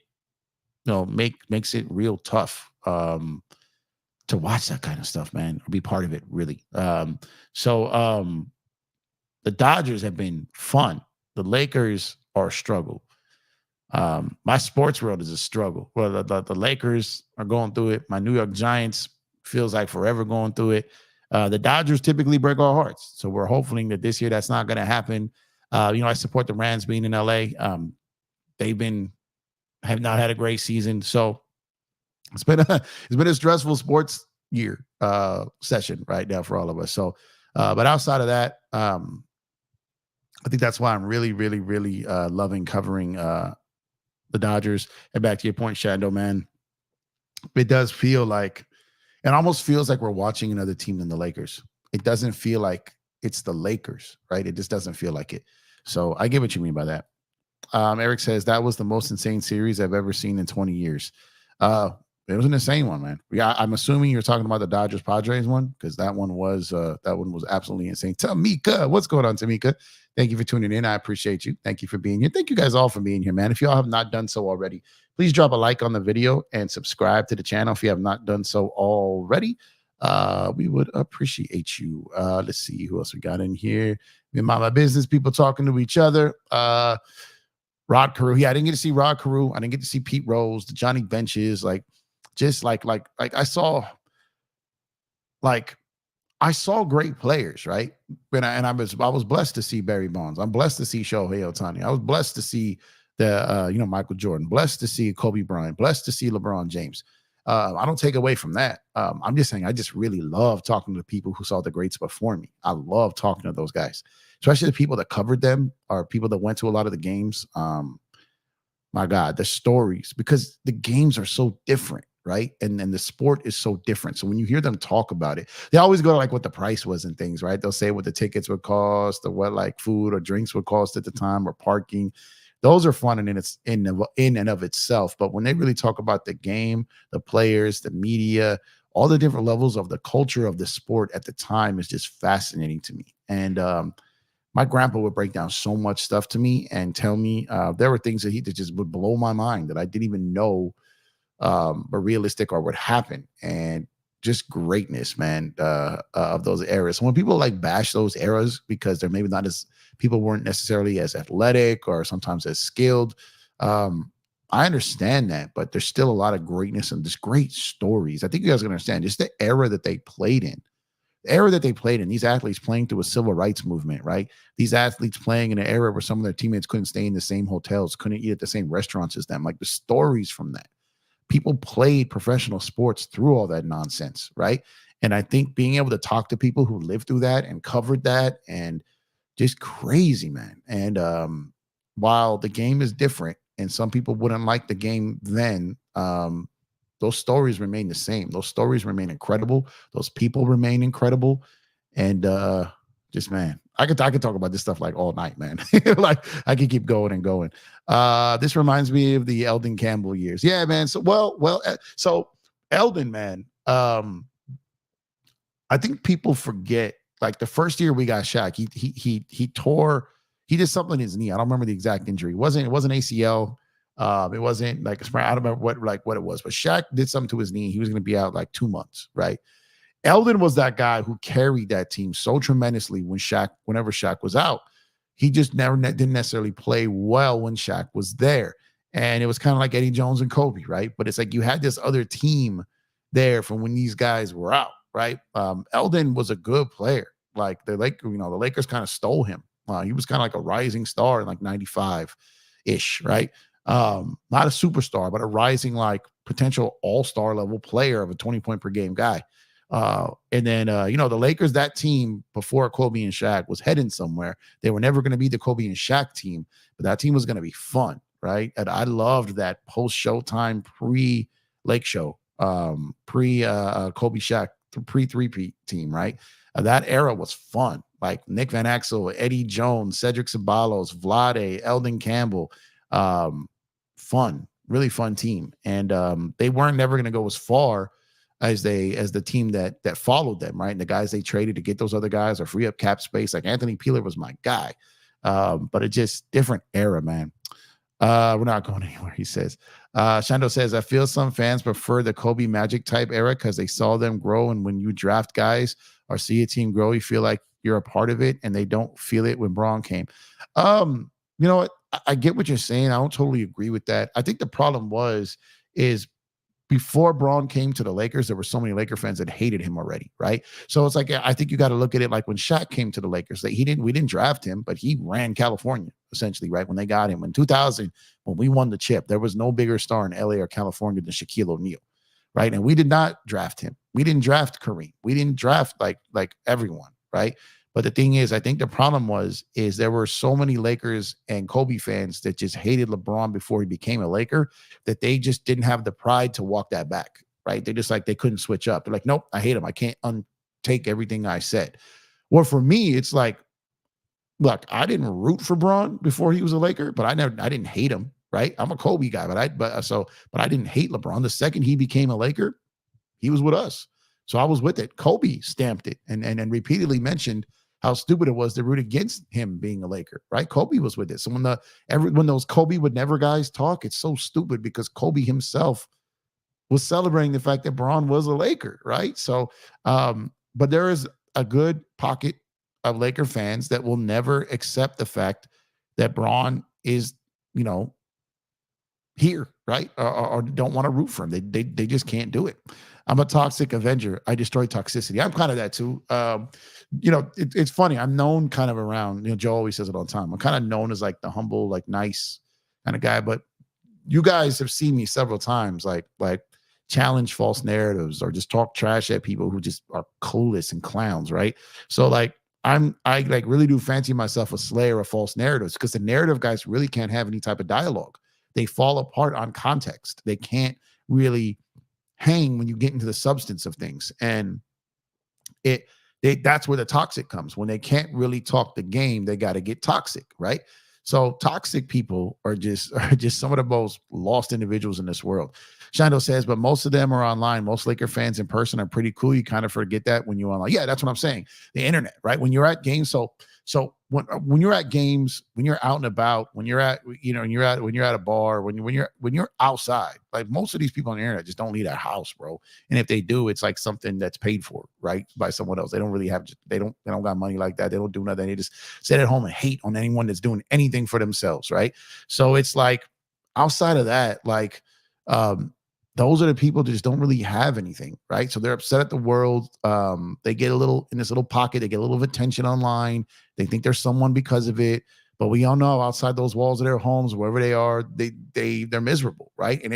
makes it real tough to watch that kind of stuff, man, or be part of it, really. So the Dodgers have been fun. The Lakers are a struggle. My sports world is a struggle. Well, the Lakers are going through it. My New York Giants feels like forever going through it. The Dodgers typically break our hearts. So we're hoping that this year that's not going to happen. I support the Rams being in LA. They have not had a great season. So it's been a stressful sports year session right now for all of us. So, but outside of that, I think that's why I'm really, really, really loving covering the Dodgers. And back to your point, Shando, man, it does feel like, it almost feels like we're watching another team than the Lakers. It doesn't feel like it's the Lakers, right? It just doesn't feel like it. So I get what you mean by that. Eric says that was the most insane series I've ever seen in 20 years. It was an insane one, man. Yeah, I'm assuming you're talking about the Dodgers Padres one, because that one was absolutely insane. Tamika, what's going on, Tamika? Thank you for tuning in. I appreciate you. Thank you for being here. Thank you guys all for being here, man. If you all have not done so already, please drop a like on the video and subscribe to the channel if you have not done so already. We would appreciate you. Let's see who else we got in here. Me and my business, people talking to each other. Rod Carew. Yeah, I didn't get to see Rod Carew. I didn't get to see Pete Rose, the Johnny Benches, like I saw great players, right? And I was blessed to see Barry Bonds. I'm blessed to see Shohei Ohtani. I was blessed to see Michael Jordan, blessed to see Kobe Bryant, blessed to see LeBron James. I don't take away from that. I'm just saying I just really love talking to the people who saw the greats before me. I love talking to those guys, especially the people that covered them or people that went to a lot of the games. my God, the stories, because the games are so different, right? And the sport is so different. So when you hear them talk about it, they always go to like what the price was and things, right? They'll say what the tickets would cost, or what like food or drinks would cost at the time, or parking. Those are fun and it's in and of itself. But when they really talk about the game, the players, the media, all the different levels of the culture of the sport at the time is just fascinating to me. And my grandpa would break down so much stuff to me and tell me there were things that just would blow my mind that I didn't even know were realistic or would happen. And just greatness, man, of those eras. So when people like bash those eras because they're maybe not as, people weren't necessarily as athletic or sometimes as skilled, I understand that, but there's still a lot of greatness and just great stories. I think you guys can understand just the era that they played in. The era that they played in, these athletes playing through a civil rights movement, right? These athletes playing in an era where some of their teammates couldn't stay in the same hotels, couldn't eat at the same restaurants as them. Like the stories from that. People played professional sports through all that nonsense, right? And I think being able to talk to people who lived through that and covered that, and just crazy, man. And while the game is different and some people wouldn't like the game then, those stories remain the same. Those stories remain incredible. Those people remain incredible. And just, man, I could talk about this stuff like all night, man. Like I could keep going and going. This reminds me of the Eldon Campbell years. Yeah, man. So Eldon, man, I think people forget, like the first year we got Shaq, he did something in his knee. I don't remember the exact injury. It wasn't ACL. It wasn't like a sprain. I don't remember what it was, but Shaq did something to his knee. He was going to be out like 2 months, right? Eldon was that guy who carried that team so tremendously whenever Shaq was out. He just didn't necessarily play well when Shaq was there. And it was kind of like Eddie Jones and Kobe, right? But it's like you had this other team there from when these guys were out, right? Eldon was a good player. Like the Lakers kind of stole him. He was kind of like a rising star in like 95-ish, right? Not a superstar, but a rising like potential all-star level player of a 20-point per game guy. And then the Lakers, that team before Kobe and Shaq was heading somewhere. They were never going to be the Kobe and Shaq team, but that team was going to be fun, right? And I loved that post-Showtime pre-Lake Show, pre-Kobe Shaq, pre-3P team, right? That era was fun. Like Nick Van Exel, Eddie Jones, Cedric Ceballos, Vlade, Eldon Campbell, fun, really fun team. And they weren't never going to go as far as the team that followed them, right? And the guys they traded to get those other guys or free up cap space. Like Anthony Peeler was my guy. But it's just different era, man. We're not going anywhere, he says. Shando says, I feel some fans prefer the Kobe Magic type era because they saw them grow. And when you draft guys or see a team grow, you feel like you're a part of it, and they don't feel it when Braun came. You know what? I get what you're saying. I don't totally agree with that. I think the problem is before Braun came to the Lakers, there were so many Laker fans that hated him already, right? So it's like, I think you got to look at it like when Shaq came to the Lakers. We didn't draft him, but he ran California essentially, right? When they got him in 2000, when we won the chip, there was no bigger star in LA or California than Shaquille O'Neal, right? And we did not draft him. We didn't draft Kareem. We didn't draft like everyone, right? But the thing is, I think the problem is there were so many Lakers and Kobe fans that just hated LeBron before he became a Laker that they just didn't have the pride to walk that back, right? They just they couldn't switch up. They're like, nope, I hate him. I can't untake everything I said. Well, for me, it's like, look, I didn't root for Braun before he was a Laker, but I didn't hate him, right? I'm a Kobe guy, but I didn't hate LeBron. The second he became a Laker, he was with us. So I was with it. Kobe stamped it and repeatedly mentioned how stupid it was to root against him being a Laker, right? Kobe was with it. So when those Kobe would never guys talk, it's so stupid because Kobe himself was celebrating the fact that Braun was a Laker, right? So, but there is a good pocket of Laker fans that will never accept the fact that Braun is, here, right? Or don't want to root for him. They just can't do it. I'm a toxic Avenger. I destroy toxicity. I'm kind of that too. It's funny. I'm known kind of around, Joe always says it all the time. I'm kind of known as like the humble, like nice kind of guy, but you guys have seen me several times, like challenge false narratives or just talk trash at people who just are clueless and clowns. Right. So I really do fancy myself a slayer of false narratives because the narrative guys really can't have any type of dialogue. they fall apart on context. They can't really hang when you get into the substance of things. And that's where the toxic comes. When they can't really talk the game, they got to get toxic, right? So toxic people are just some of the most lost individuals in this world. Shando says, but most of them are online. Most Laker fans in person are pretty cool. You kind of forget that when you're online. Yeah, that's what I'm saying. The internet, right? When you're at games, so when you're at games, when you're out and about, when you're at when you're at a bar, when you're outside, like most of these people on the internet just don't leave their house, bro. And if they do, it's like something that's paid for, right, by someone else. They don't really have, they don't got money like that. They don't do nothing. They just sit at home and hate on anyone that's doing anything for themselves, right? So it's like outside of that, like those are the people that just don't really have anything, right? So they're upset at the world. They get a little in this little pocket. They get a little of attention online. They think they're someone because of it. But we all know outside those walls of their homes, wherever they are, they're miserable, right? And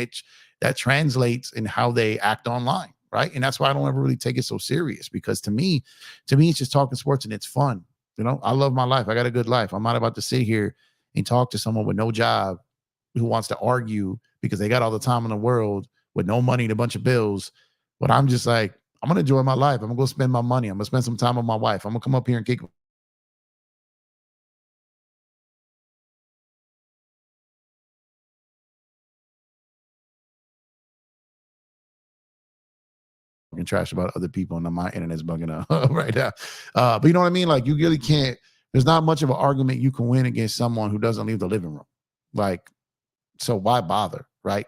that translates in how they act online, right? And that's why I don't ever really take it so serious, because to me, it's just talking sports and it's fun. You know, I love my life. I got a good life. I'm not about to sit here and talk to someone with no job who wants to argue because they got all the time in the world with no money and a bunch of bills. But I'm just like, I'm going to enjoy my life. I'm going to go spend my money. I'm going to spend some time with my wife. I'm going to come up here and kick and trash about other people, and my internet's bugging out right now. But you know what I mean? Like, you really can't, there's not much of an argument you can win against someone who doesn't leave the living room. Like, so why bother, right?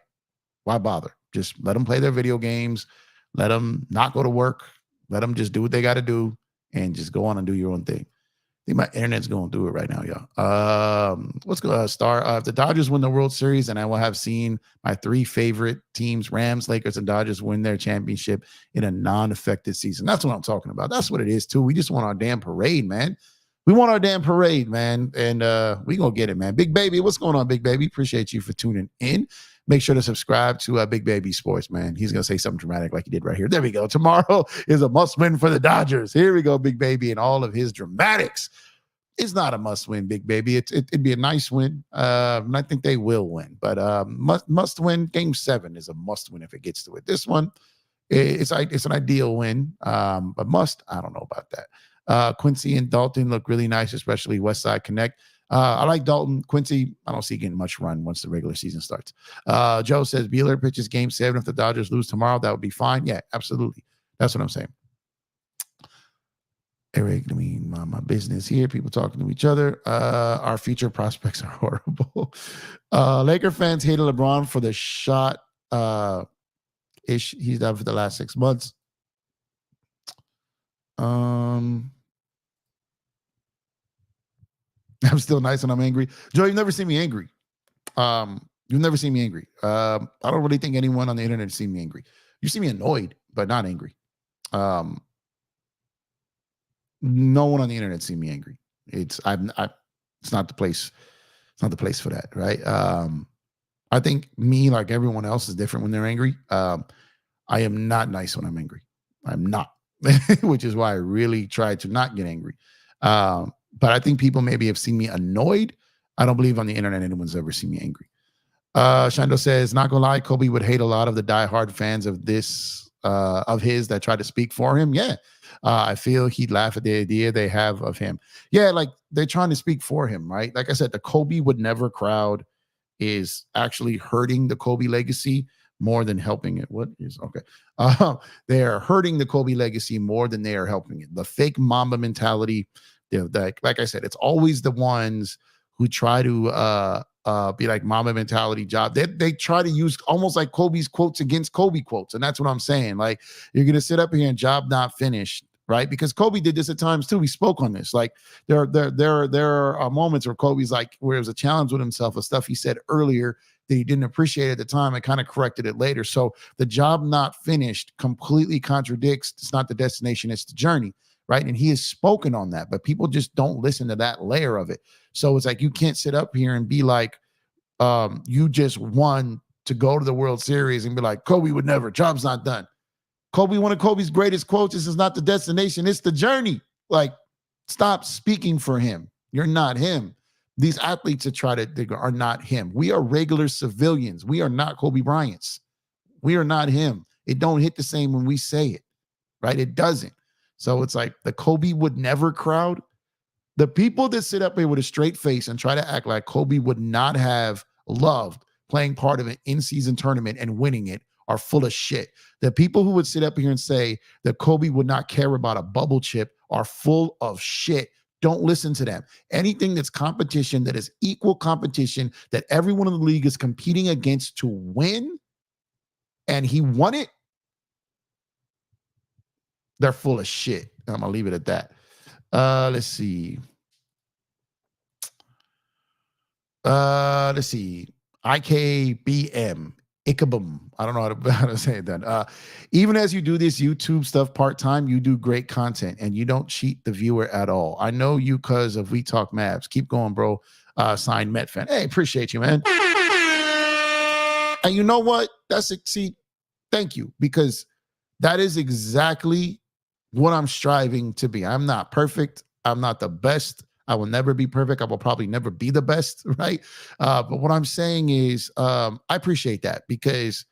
Why bother? Just let them play their video games. Let them not go to work. Let them just do what they got to do and just go on and do your own thing. I think my internet's going through it right now, y'all. Let's go, Star. If the Dodgers win the World Series, and I will have seen my three favorite teams, Rams, Lakers, and Dodgers, win their championship in a non-affected season. That's what I'm talking about. That's what it is, too. We just want our damn parade, man. We want our damn parade, man. And we going to get it, man. Big Baby, what's going on, Big Baby? Appreciate you for tuning in. Make sure to subscribe to Big Baby Sports, man. He's going to say something dramatic like he did right here. There we go. Tomorrow is a must-win for the Dodgers. Here we go, Big Baby, and all of his dramatics. It's not a must-win, Big Baby. It'd be a nice win. And I think they will win. But must-win, Game 7 is a must-win if it gets to it. This one, it's an ideal win. But must, I don't know about that. Quincy and Dalton look really nice, especially West Side Connect. I like Dalton. Quincy, I don't see getting much run once the regular season starts. Joe says Buehler pitches Game 7. If the Dodgers lose tomorrow, that would be fine. Yeah, absolutely. That's what I'm saying. Eric, I mean, my business here. People talking to each other. Our future prospects are horrible. Laker fans hated LeBron for the shot he's done for the last 6 months. I'm still nice when I'm angry. Joe, you've never seen me angry. You've never seen me angry. I don't really think anyone on the internet has seen me angry. You see me annoyed, but not angry. No one on the internet seen me angry. It's not the place. It's not the place for that, right? I think me, like everyone else, is different when they're angry. I am not nice when I'm angry. I'm not, which is why I really try to not get angry. But I think people maybe have seen me annoyed. I don't believe on the internet anyone's ever seen me angry. Shando says, not gonna lie, Kobe would hate a lot of the diehard fans of this of his that try to speak for him. Yeah. I feel he'd laugh at the idea they have of him. Yeah, like they're trying to speak for him, right? Like I said, the Kobe would never crowd is actually hurting the Kobe legacy more than helping it. What is okay? They are hurting the Kobe legacy more than they are helping it. The fake Mamba mentality. Like I said, it's always the ones who try to be like Mamba mentality job. They try to use almost like Kobe's quotes against Kobe quotes, and that's what I'm saying. Like, you're gonna sit up here and job not finished, right? Because Kobe did this at times too. We spoke on this. Like there are moments where Kobe's like, where it was a challenge with himself of stuff he said earlier that he didn't appreciate at the time and kind of corrected it later. So the job not finished completely contradicts. It's not the destination, it's the journey, right? And he has spoken on that, but people just don't listen to that layer of it. So it's like, you can't sit up here and be like, you just won to go to the World Series and be like, Kobe would never, job's not done. Kobe, one of Kobe's greatest quotes is not the destination, it's the journey. Like, stop speaking for him. You're not him. These athletes that try to, they are not him. We are regular civilians. We are not Kobe Bryant's. We are not him. It don't hit the same when we say it, right? It doesn't. So it's like the Kobe would never crowd. The people that sit up here with a straight face and try to act like Kobe would not have loved playing part of an in-season tournament and winning it are full of shit. The people who would sit up here and say that Kobe would not care about a bubble chip are full of shit. Don't listen to them. Anything that's competition, that is equal competition, that everyone in the league is competing against to win, and he won it, they're full of shit. I'm going to leave it at that. Let's see. IKBM. Ichabum. I don't know how to say it then. Even as you do this YouTube stuff part-time, you do great content and you don't cheat the viewer at all. I know you because of We Talk Mavs. Keep going, bro. Signed Met fan. Hey, appreciate you, man. And you know what? Thank you, because that is exactly what I'm striving to be. I'm not perfect. I'm not the best. I will never be perfect. I will probably never be the best, right? But what I'm saying is I appreciate that, because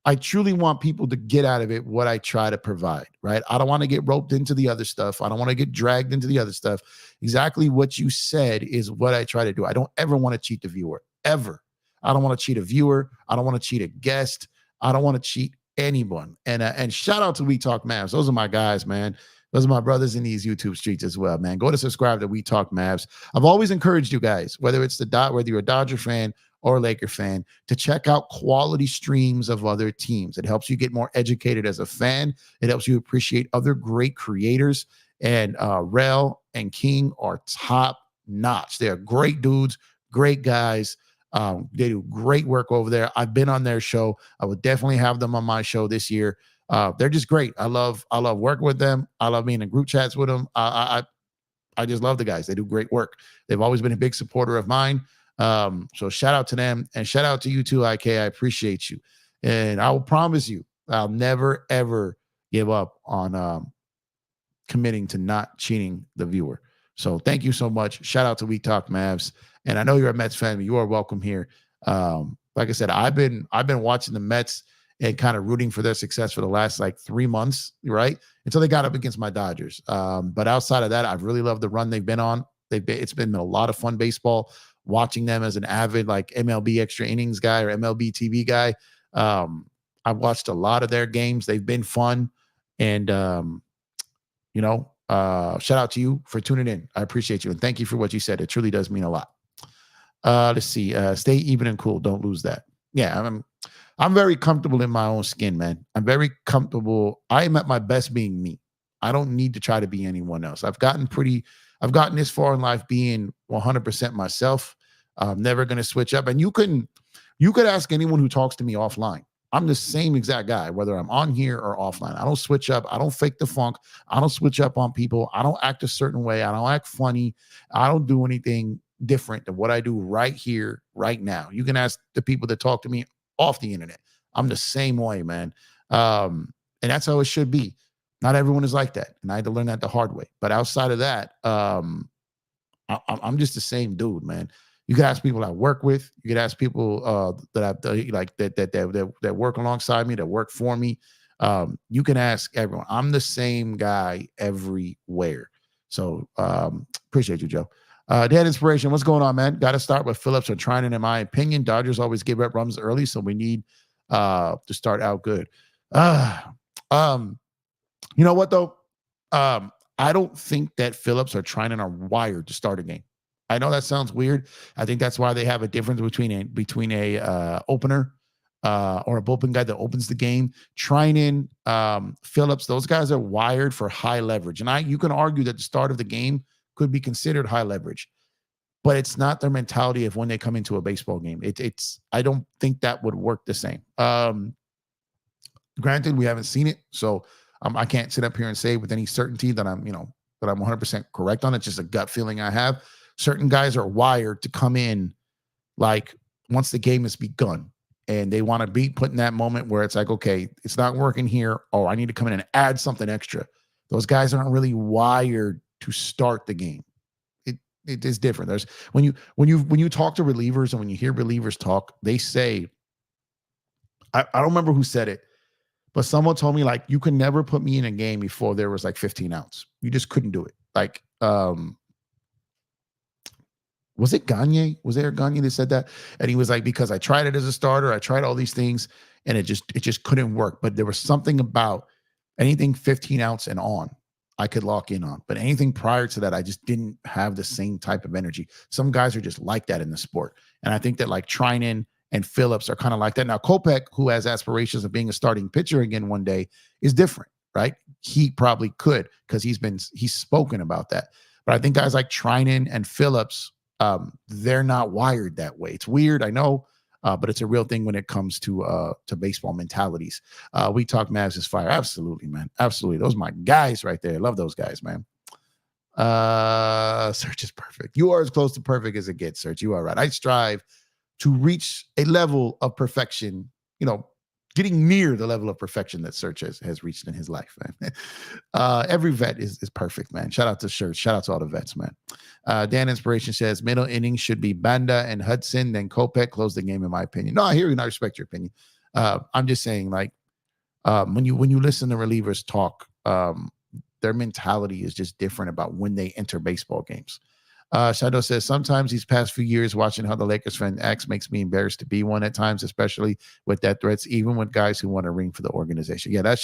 I truly want people to get out of it what I try to provide, right? I don't want to get roped into the other stuff. I don't want to get dragged into the other stuff. Exactly what you said is what I try to do. I don't ever want to cheat the viewer, ever. I don't want to cheat a viewer. I don't want to cheat a guest. I don't want to cheat anyone. And shout out to We Talk Mavs. Those are my guys, man. Those are my brothers in these YouTube streets as well, man. Go to subscribe to We Talk Mavs. I've always encouraged you guys, whether you're a Dodger fan or a Laker fan, to check out quality streams of other teams. It helps you get more educated as a fan. It helps you appreciate other great creators. And Rel and King are top notch. They are great dudes, great guys. They do great work over there. I've been on their show. I would definitely have them on my show this year. They're just great. I love working with them. I love being in group chats with them. I just love the guys. They do great work. They've always been a big supporter of mine. So shout out to them, and shout out to you too, IK. I appreciate you. And I will promise you, I'll never, ever give up on committing to not cheating the viewer. So thank you so much. Shout out to We Talk Mavs. And I know you're a Mets fan, but you are welcome here. Like I said, I've been watching the Mets and kind of rooting for their success for the last like 3 months, right? Until they got up against my Dodgers. But outside of that, I've really loved the run they've been on. It's been a lot of fun baseball, watching them as an avid like MLB extra innings guy or MLB TV guy. I've watched a lot of their games. They've been fun. And, shout out to you for tuning in. I appreciate you. And thank you for what you said. It truly does mean a lot. Let's see. Stay even and cool. Don't lose that. Yeah, I'm very comfortable in my own skin, man. I'm very comfortable. I am at my best being me. I don't need to try to be anyone else. I've gotten this far in life being 100% myself. I'm never going to switch up. And you could ask anyone who talks to me offline. I'm the same exact guy, whether I'm on here or offline. I don't switch up. I don't fake the funk. I don't switch up on people. I don't act a certain way. I don't act funny. I don't do anything different than what I do right here, right now. You can ask the people that talk to me off the internet. I'm the same way, man. And that's how it should be. Not everyone is like that. And I had to learn that the hard way. But outside of that, I'm just the same dude, man. You can ask people I work with. You can ask people that work alongside me, that work for me. You can ask everyone. I'm the same guy everywhere. So appreciate you, Joe. Dad Inspiration, what's going on, man? Got to start with Phillips or Trinan, in my opinion. Dodgers always give up runs early, so we need to start out good. You know what, though? I don't think that Phillips or Trinan are wired to start a game. I know that sounds weird. I think that's why they have a difference between a opener or a bullpen guy that opens the game. Trinan, Phillips, those guys are wired for high leverage. And you can argue that the start of the game could be considered high leverage, but it's not their mentality of when they come into a baseball game. I don't think that would work the same. Granted, we haven't seen it, so I can't sit up here and say with any certainty that I'm 100% correct on it. It's just a gut feeling I have. Certain guys are wired to come in like once the game has begun, and they want to be put in that moment where it's like, okay, it's not working here. Oh, I need to come in and add something extra. Those guys aren't really wired to start the game. It is different. There's when you talk to relievers and when you hear relievers talk, they say, I don't remember who said it, but someone told me like, you could never put me in a game before there was like 15 outs. You just couldn't do it. Like, was it Gagne? Was there Gagne that said that? And he was like, because I tried it as a starter, I tried all these things, and it just couldn't work. But there was something about anything 15 outs and on, I could lock in on. But anything prior to that, I just didn't have the same type of energy. Some guys are just like that in the sport. And I think that like Trinan and Phillips are kind of like that. Now, Kopech, who has aspirations of being a starting pitcher again one day, is different, right? He probably could, because he's spoken about that. But I think guys like Trinan and Phillips, they're not wired that way. It's weird, I know, but it's a real thing when it comes to baseball mentalities. We talk Mavs is fire. Absolutely, man. Absolutely. Those are my guys right there. Love those guys, man. Search is perfect. You are as close to perfect as it gets, Search. You are right. I strive to reach a level of perfection, getting near the level of perfection that Search has reached in his life, man. Every vet is perfect, man. Shout out to Search. Shout out to all the vets, man. Dan Inspiration says middle innings should be Banda and Hudson, then Kopech close the game, in my opinion. No, I hear you and I respect your opinion. I'm just saying, like, when you listen to relievers talk, their mentality is just different about when they enter baseball games. Shadow says, sometimes these past few years, watching how the Lakers fan acts makes me embarrassed to be one at times, especially with death threats, even with guys who want to ring for the organization. Yeah, that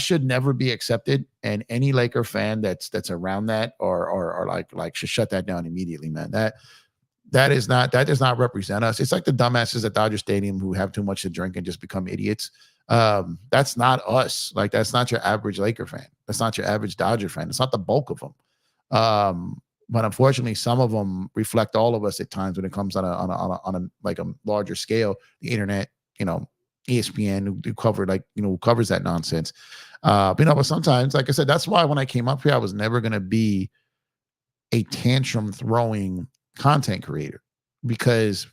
should never be accepted. And any Laker fan that's around that or like should shut that down immediately, man. That does not represent us. It's like the dumbasses at Dodger Stadium who have too much to drink and just become idiots. That's not us. Like, that's not your average Laker fan. That's not your average Dodger fan. It's not the bulk of them. But unfortunately, some of them reflect all of us at times when it comes on a like a larger scale. The internet, ESPN, who covers that nonsense. But sometimes, like I said, that's why when I came up here, I was never going to be a tantrum throwing content creator, because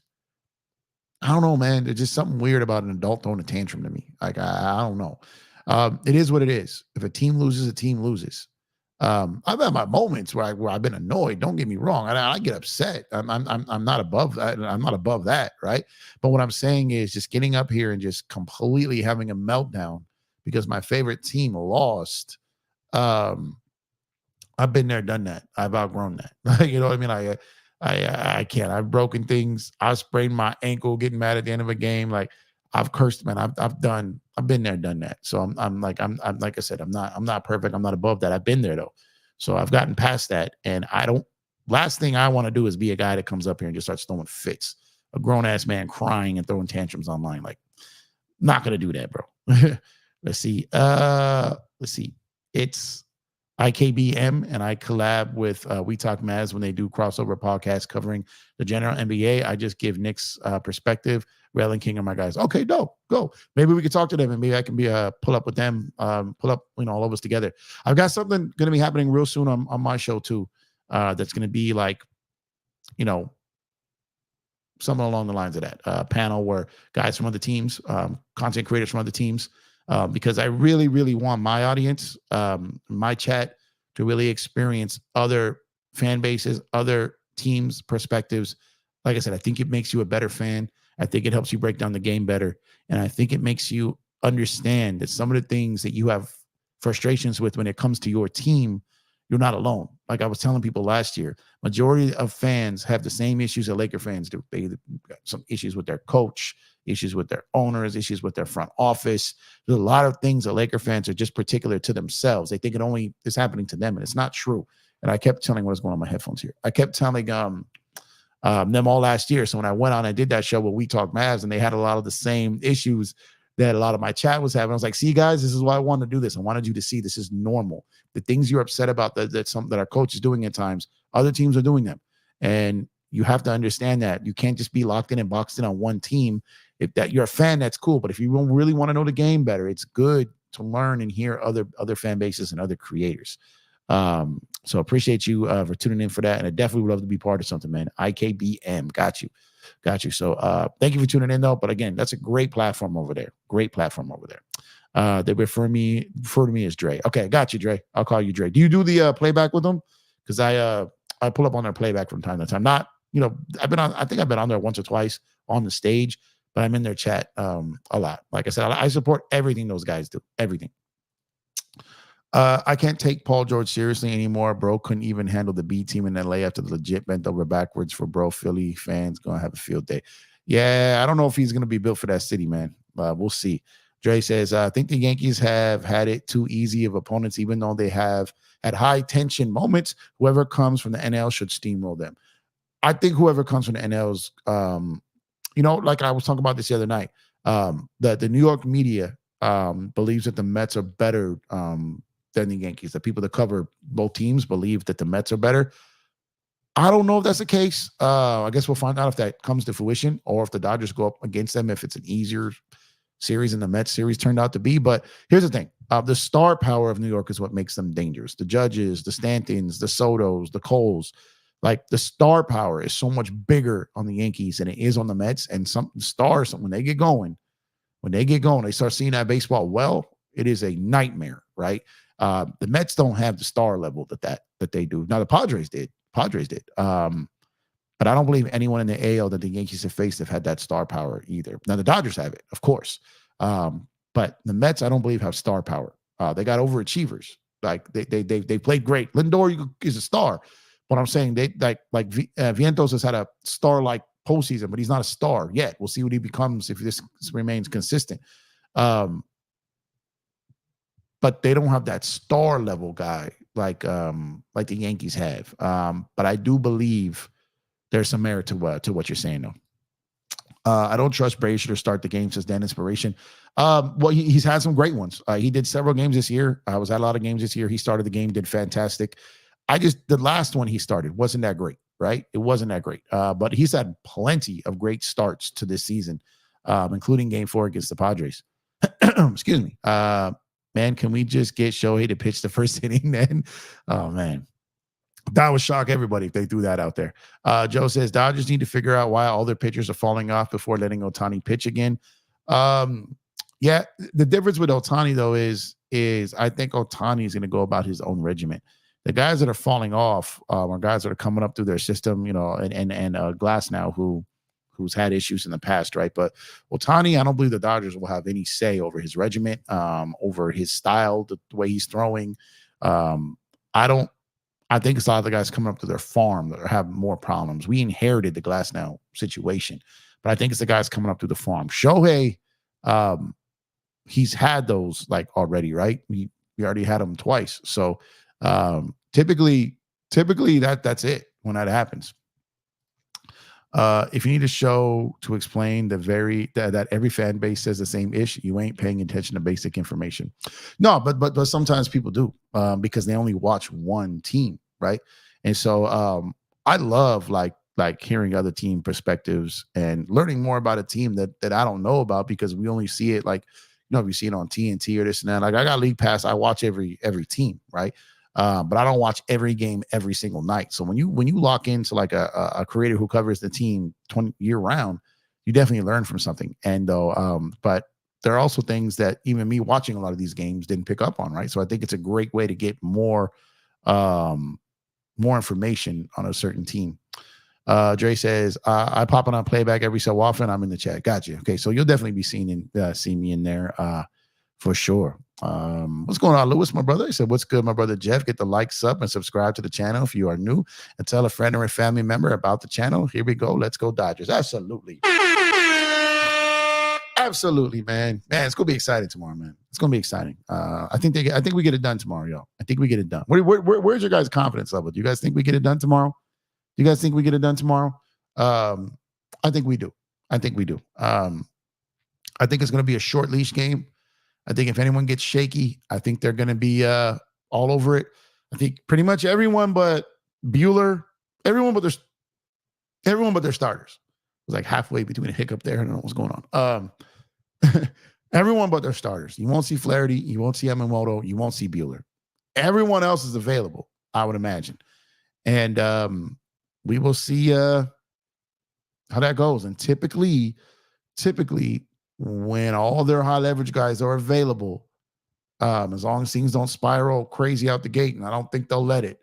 I don't know, man. There's just something weird about an adult throwing a tantrum to me. Like, I don't know. It is what it is. If a team loses, a team loses. I've had my moments where I've been annoyed. Don't get me wrong. I get upset. I'm not above that. I'm not above that, right? But what I'm saying is just getting up here and just completely having a meltdown because my favorite team lost. I've been there, done that. I've outgrown that. You know what I mean? I can't. I've broken things. I sprained my ankle getting mad at the end of a game. Like, I've cursed, man. I've been there, done that. So I'm like I said, I'm not perfect. I'm not above that. I've been there though. So I've gotten past that. And last thing I want to do is be a guy that comes up here and just starts throwing fits. A grown ass man crying and throwing tantrums online. Like, not gonna do that, bro. Let's see. It's IKBM, and I collab with We Talk Mavs when they do crossover podcasts covering the general NBA. I just give Nick's perspective. Rail and King are my guys. Okay, dope. Go. Maybe we could talk to them, and maybe I can be pull up with them, pull up, all of us together. I've got something going to be happening real soon on my show too. That's going to be like, something along the lines of that panel where guys from other teams, content creators from other teams, because I really, really want my audience, my chat, to really experience other fan bases, other teams' perspectives. Like I said, I think it makes you a better fan. I think it helps you break down the game better. And I think it makes you understand that some of the things that you have frustrations with when it comes to your team, you're not alone. Like I was telling people last year, majority of fans have the same issues that Laker fans do. They got some issues with their coach, issues with their owners, issues with their front office. There's a lot of things that Laker fans are just particular to themselves. They think it only is happening to them, and it's not true. And I kept telling what was going on my headphones here. I kept telling them all last year. So when I went on, I did that show with We Talk Mavs, and they had a lot of the same issues that a lot of my chat was having. I was like, see, guys, this is why I wanted to do this. I wanted you to see this is normal. The things you're upset about that our coach is doing at times, other teams are doing them. And you have to understand that. You can't just be locked in and boxed in on one team. If that you're a fan, that's cool. But if you really want to know the game better, it's good to learn and hear other fan bases and other creators. So appreciate you for tuning in for that. And I definitely would love to be part of something, man. IKBM. Got you. So thank you for tuning in though. But again, that's a great platform over there. They refer to me as Dre. Okay, got you, Dre. I'll call you Dre. Do you do the playback with them? Because I I pull up on their playback from time to time. Not, I think I've been on there once or twice on the stage, but I'm in their chat a lot. Like I said, I support everything those guys do. Everything. I can't take Paul George seriously anymore. Bro couldn't even handle the B team in LA after the legit bent over backwards for bro. Philly fans gonna have a field day. Yeah, I don't know if he's gonna be built for that city, man. We'll see. Dre says, I think the Yankees have had it too easy of opponents, even though they have at high tension moments. Whoever comes from the NL should steamroll them. I think whoever comes from the NL's, like I was talking about this the other night, that the New York media believes that the Mets are better than the Yankees. The people that cover both teams believe that the Mets are better. I don't know if that's the case. I guess we'll find out if that comes to fruition or if the Dodgers go up against them, if it's an easier series than the Mets series turned out to be. But here's the thing. The star power of New York is what makes them dangerous. The Judges, the Stantons, the Sotos, the Coles. Like the star power is so much bigger on the Yankees than it is on the Mets. And some stars, when they get going, they start seeing that baseball well, it is a nightmare, right? The Mets don't have the star level that they do. Now the Padres did. But I don't believe anyone in the AL that the Yankees have faced have had that star power either. Now the Dodgers have it, of course. But the Mets, I don't believe have star power. They got overachievers. Like they played great. Lindor is a star. But I'm saying Vientos has had a star-like postseason, but he's not a star yet. We'll see what he becomes if this remains consistent. But they don't have that star level guy like the Yankees have. But I do believe there's some merit to what you're saying, though. I don't trust Brazier to start the game, says Dan Inspiration. Well, he's had some great ones. He did several games this year. I was at a lot of games this year. He started the game, did fantastic. The last one he started wasn't that great, right? It wasn't that great. But he's had plenty of great starts to this season, including Game 4 against the Padres. Excuse me. Man, can we just get Shohei to pitch the first inning then? Oh, man. That would shock everybody if they threw that out there. Joe says, Dodgers need to figure out why all their pitchers are falling off before letting Ohtani pitch again. Yeah, the difference with Ohtani, though, is I think Ohtani is going to go about his own regimen. The guys that are falling off are guys that are coming up through their system, and Glass now, who's had issues in the past, right? But Ohtani, I don't believe the Dodgers will have any say over his regiment, over his style, the way he's throwing. I think it's a lot of the guys coming up to their farm that have more problems. We inherited the Glass now situation, but I think it's the guys coming up to the farm. Shohei, he's had those already, right? We already had them twice. So typically that's it when that happens. If you need a show to explain that every fan base says the same issue, you ain't paying attention to basic information. No, but sometimes people do because they only watch one team, right? And so I love like hearing other team perspectives and learning more about a team that I don't know about because we only see it we see it on TNT or this and that. Like I got League Pass, I watch every team, right? But I don't watch every game every single night. So when you lock into like a creator who covers the team 20 year round, you definitely learn from something. And but there are also things that even me watching a lot of these games didn't pick up on, right? So I think it's a great way to get more information on a certain team. Dre says, I pop on playback every so often. I'm in the chat. Gotcha. Okay, so you'll definitely be see me in there for sure. What's going on, Lewis, my brother? He said, what's good, my brother Jeff? Get the likes up and subscribe to the channel if you are new, and tell a friend or a family member about the channel. Here we go. Let's go Dodgers. Absolutely. Absolutely, man. It's gonna be exciting tomorrow, man. It's gonna be exciting. I think we get it done tomorrow, y'all. I think we get it done. Where's your guys' confidence level? Do you guys think we get it done tomorrow? Do you guys think we get it done tomorrow? I think we do. I think it's gonna be a short leash game. I think if anyone gets shaky, I think they're going to be all over it. I think pretty much everyone but Bueller, everyone but their starters. It was like halfway between a hiccup there. I don't know what's going on. Everyone but their starters. You won't see Flaherty. You won't see Yamamoto. You won't see Bueller. Everyone else is available, I would imagine. And we will see how that goes. And typically, when all their high leverage guys are available, as long as things don't spiral crazy out the gate, and I don't think they'll let it,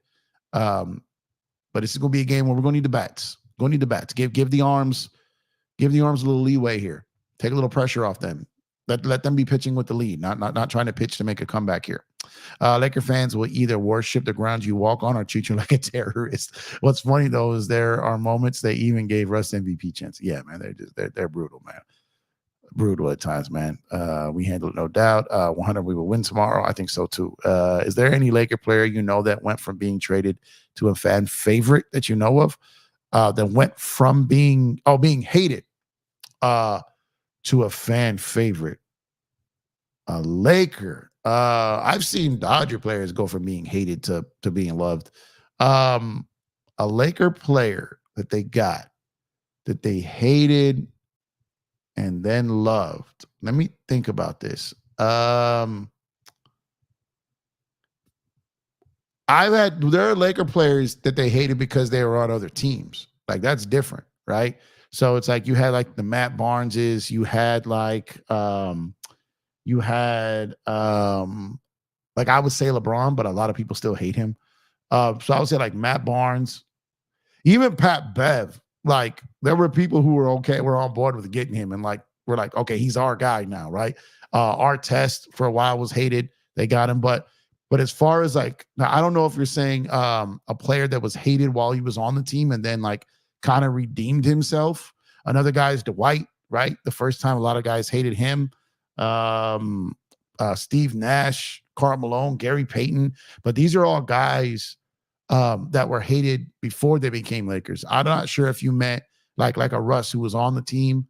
But this is going to be a game where we're going to need the bats. Going to need the bats. Give the arms a little leeway here. Take a little pressure off them. Let them be pitching with the lead, not trying to pitch to make a comeback here. Laker fans will either worship the ground you walk on or treat you like a terrorist. What's funny though is there are moments they even gave Russ MVP chance. Yeah, man, they're brutal, man. Brutal at times, man. We handle it, no doubt. 100, we will win tomorrow. I think so too. Is there any Laker player you know that went from being traded to a fan favorite that you know of? That went from being hated to a fan favorite? A Laker. I've seen Dodger players go from being hated to being loved. A Laker player that they got that they hated and then loved. Let me think about this. There are Laker players that they hated because they were on other teams. Like that's different, right? So it's like you had like the Matt Barneses, you had like I would say LeBron, but a lot of people still hate him. So I would say like Matt Barnes, even Pat Bev. Like there were people who were on board with getting him, and like we're like, okay, he's our guy now, right? Artest for a while was hated. They got him, but as far as like, now I don't know if you're saying a player that was hated while he was on the team and then like kind of redeemed himself. Another guy is Dwight, right? The first time a lot of guys hated him. Steve Nash, Karl Malone, Gary Payton, but these are all guys that were hated before they became Lakers. I'm not sure if you meant like a Russ who was on the team,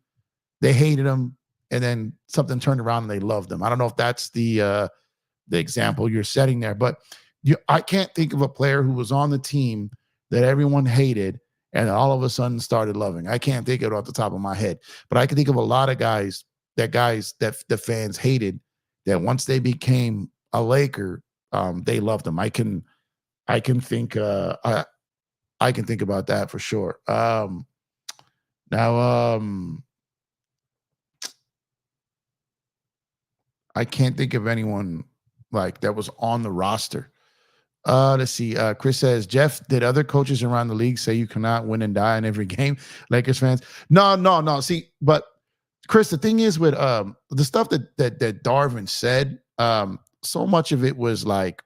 they hated him, and then something turned around and they loved him. I don't know if that's the example you're setting there, but I can't think of a player who was on the team that everyone hated and all of a sudden started loving. I can't think of it off the top of my head, but I can think of a lot of guys that the fans hated that once they became a Laker, they loved them. I can think I can think about that for sure. Now I can't think of anyone like that was on the roster. Let's see. Chris says, Jeff, did other coaches around the league say you cannot win and die in every game? Lakers fans? No. See, but Chris, the thing is with the stuff that Darvin said, so much of it was like,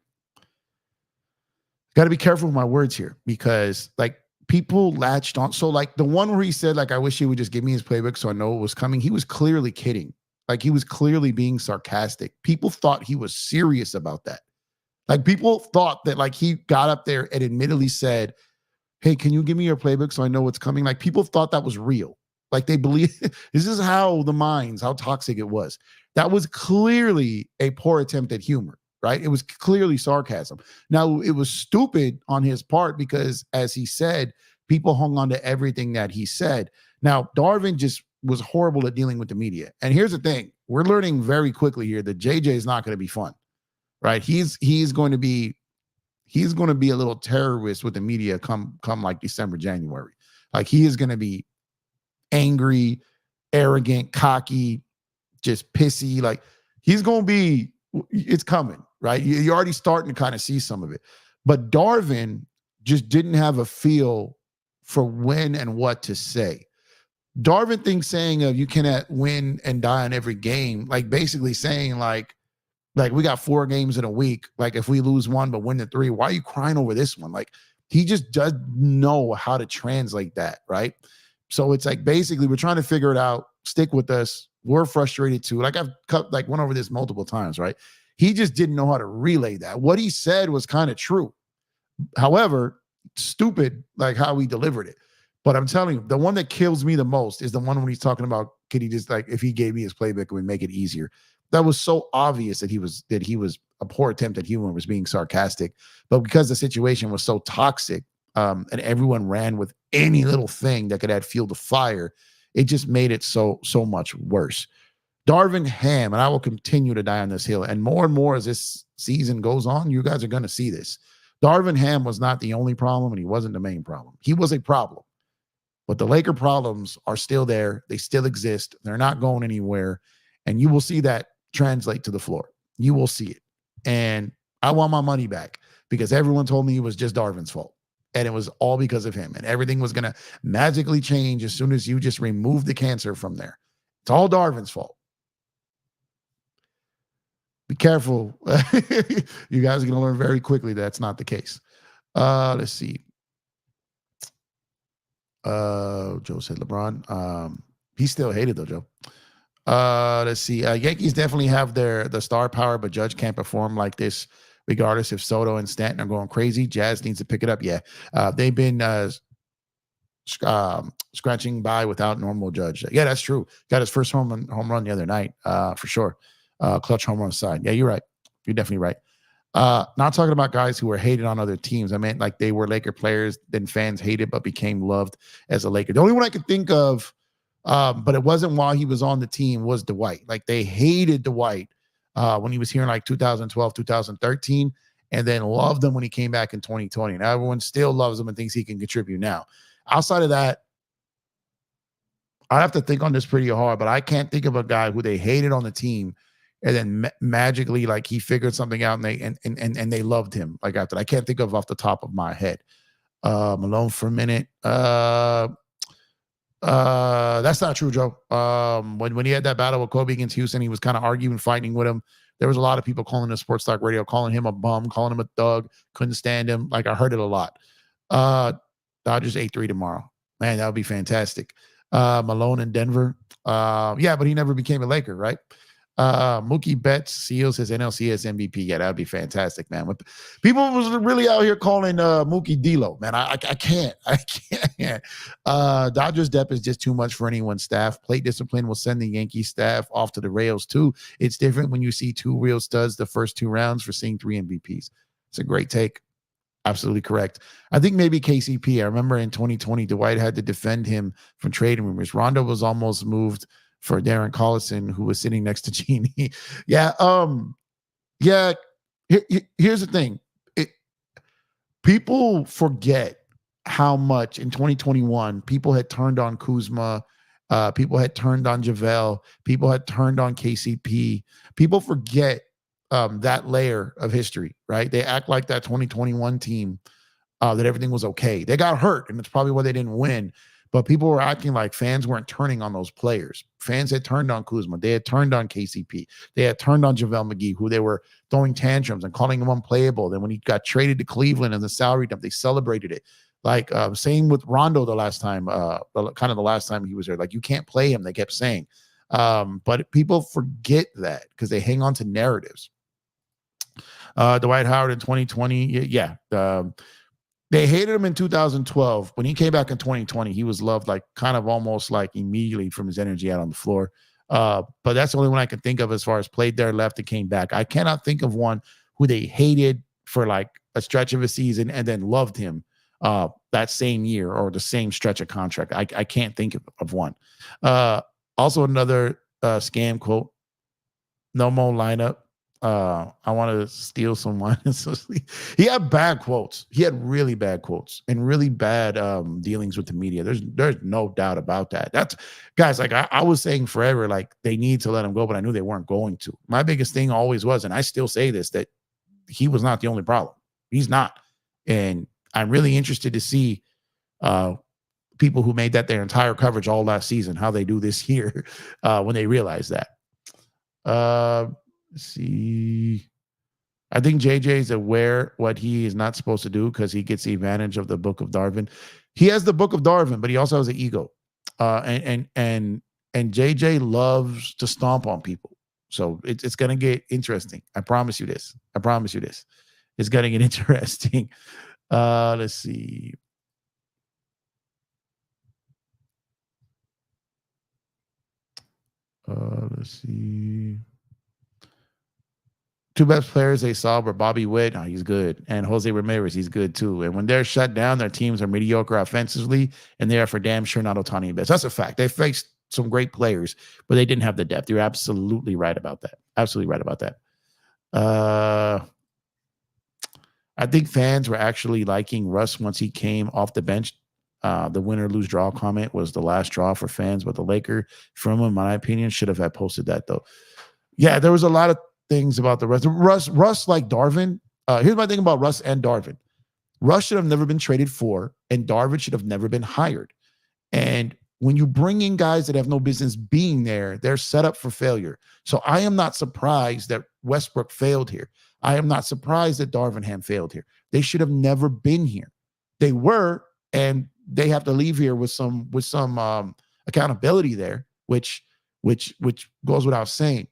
got to be careful with my words here because like people latched on. So like the one where he said, like, I wish he would just give me his playbook so I know it was coming. He was clearly kidding. Like he was clearly being sarcastic. People thought he was serious about that. Like people thought that like he got up there and admittedly said, hey, can you give me your playbook so I know what's coming? Like people thought that was real. Like they believe this is how toxic it was. That was clearly a poor attempt at humor, right? It was clearly sarcasm. Now it was stupid on his part because as he said, people hung on to everything that he said. Now Darvin just was horrible at dealing with the media. And here's the thing, we're learning very quickly here that JJ is not going to be fun, right? He's going to be a little terrorist with the media come like December, January. Like he is going to be angry, arrogant, cocky, just pissy. Like he's going to be, it's coming, right? You're already starting to kind of see some of it. But Darvin just didn't have a feel for when and what to say. Darvin thinks saying you cannot win and die in every game, like basically saying like we got 4 games in a week. Like if we lose 1 but win the 3, why are you crying over this one? Like he just doesn't know how to translate that, right? So it's like basically we're trying to figure it out. Stick with us. We're frustrated too. Like I've went over this multiple times, right? He just didn't know how to relay that. What he said was kind of true. However, stupid like how he delivered it. But I'm telling you, the one that kills me the most is the one when he's talking about, could he just like, if he gave me his playbook, it would make it easier. That was so obvious that he was a poor attempt at humor, was being sarcastic. But because the situation was so toxic, and everyone ran with any little thing that could add fuel to fire, it just made it so much worse. Darvin Ham, and I will continue to die on this hill, and more as this season goes on, you guys are going to see this. Darvin Ham was not the only problem, and he wasn't the main problem. He was a problem. But the Laker problems are still there. They still exist. They're not going anywhere. And you will see that translate to the floor. You will see it. And I want my money back because everyone told me it was just Darvin's fault. and it was all because of him. And everything was going to magically change as soon as you just remove the cancer from there. It's all Darvin's fault. Be careful. You guys are going to learn very quickly that's not the case. Let's see. Joe said LeBron. He's still hated though, Joe. Let's see. Yankees definitely have the star power, but Judge can't perform like this regardless if Soto and Stanton are going crazy. Jazz needs to pick it up. Yeah. They've been scratching by without normal Judge. Yeah, that's true. Got his first home run the other night, for sure. Clutch home run side. Yeah, you're right. You're definitely right. Not talking about guys who were hated on other teams. I meant like they were Laker players, then fans hated but became loved as a Laker. The only one I could think of, but it wasn't while he was on the team, was Dwight. Like they hated Dwight when he was here in like 2012, 2013, and then loved him when he came back in 2020. And everyone still loves him and thinks he can contribute now. Outside of that, I have to think on this pretty hard, but I can't think of a guy who they hated on the team and then magically, like he figured something out, and they loved him. Like after, I can't think of off the top of my head. Malone for a minute. That's not true, Joe. When he had that battle with Kobe against Houston, he was kind of arguing, fighting with him. There was a lot of people calling the Sports Talk Radio, calling him a bum, calling him a thug, couldn't stand him. Like I heard it a lot. Dodgers 8-3 tomorrow. Man, that would be fantastic. Malone in Denver. Yeah, but he never became a Laker, right? Mookie Betts seals his NLCS MVP. Yeah, that would be fantastic, man. People was really out here calling Mookie D-Lo, man. I can't. Dodgers depth is just too much for anyone's staff. Plate discipline will send the Yankee staff off to the rails too. It's different when you see two real studs the first two rounds for seeing 3 MVPs. It's a great take. Absolutely correct. I think maybe KCP. I remember in 2020, Dwight had to defend him from trading rumors. Rondo was almost moved for Darren Collison, who was sitting next to Genie. Yeah. Yeah. Here's the thing. People forget how much in 2021 people had turned on Kuzma. People had turned on JaVale. People had turned on KCP. People forget that layer of history, right? They act like that 2021 team, that everything was okay. They got hurt, and it's probably why they didn't win. But people were acting like fans weren't turning on those players. Fans had turned on Kuzma. They had turned on KCP. They had turned on JaVale McGee, who they were throwing tantrums and calling him unplayable. Then when he got traded to Cleveland and the salary dump, they celebrated it. Like same with Rondo the last time, kind of the last time he was there. Like, you can't play him, they kept saying. But people forget that because they hang on to narratives. Dwight Howard in 2020, yeah. They hated him in 2012. When he came back in 2020, he was loved, like kind of almost like immediately from his energy out on the floor. But that's the only one I can think of as far as played there, left, and came back. I cannot think of one who they hated for like a stretch of a season and then loved him that same year or the same stretch of contract. I can't think of one. Also, another scam quote: "No more lineup. I want to steal someone." He had bad quotes. He had really bad quotes and really bad dealings with the media. There's no doubt about that. That's, guys, like I was saying forever, like they need to let him go, but I knew they weren't going to. My biggest thing always was, and I still say this, that he was not the only problem. He's not. And I'm really interested to see people who made that their entire coverage all last season, how they do this year when they realize that. Let's see. I think JJ is aware what he is not supposed to do because he gets the advantage of the Book of Darwin. He has the Book of Darwin, but he also has an ego. And JJ loves to stomp on people. So it's gonna get interesting. I promise you this. I promise you this. It's gonna get interesting. Let's see. Let's see. Two best players they saw were Bobby Witt, he's good, and Jose Ramirez, he's good too. And when they're shut down, their teams are mediocre offensively, and they are for damn sure not Ohtani and Betts. That's a fact. They faced some great players, but they didn't have the depth. You're absolutely right about that. Absolutely right about that. I think fans were actually liking Russ once he came off the bench. The win or lose draw comment was the last draw for fans, but the Laker, from him, in my opinion, should have had posted that though. Yeah, there was a lot of things about the Russ like Darvin. Here's my thing about Russ and Darvin. Rush should have never been traded for, and Darvish should have never been hired. And when you bring in guys that have no business being there, they're set up for failure. So I am not surprised that Westbrook failed here. I am not surprised that Darvingham failed here. They should have never been here. They were, and they have to leave here with some accountability there, which goes without saying.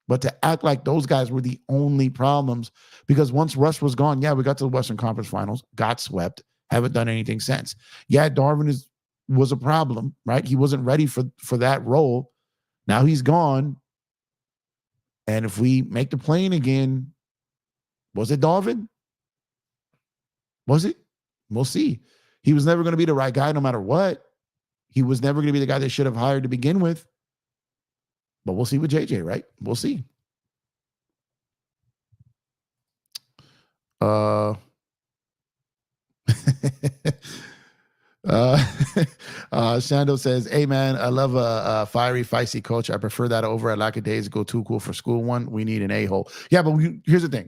But to act like those guys were the only problems, because once Rush was gone, yeah, we got to the Western Conference Finals, got swept, haven't done anything since. Yeah, Darvin was a problem, right? He wasn't ready for that role. Now he's gone. And if we make the plane again, was it Darvin? Was it? We'll see. He was never going to be the right guy no matter what. He was never going to be the guy they should have hired to begin with. But we'll see with JJ, right? We'll see. Shando says, hey man, I love a fiery, feisty coach. I prefer that over a lackadaisical, too cool for school one. We need an a-hole. Yeah, but here's the thing.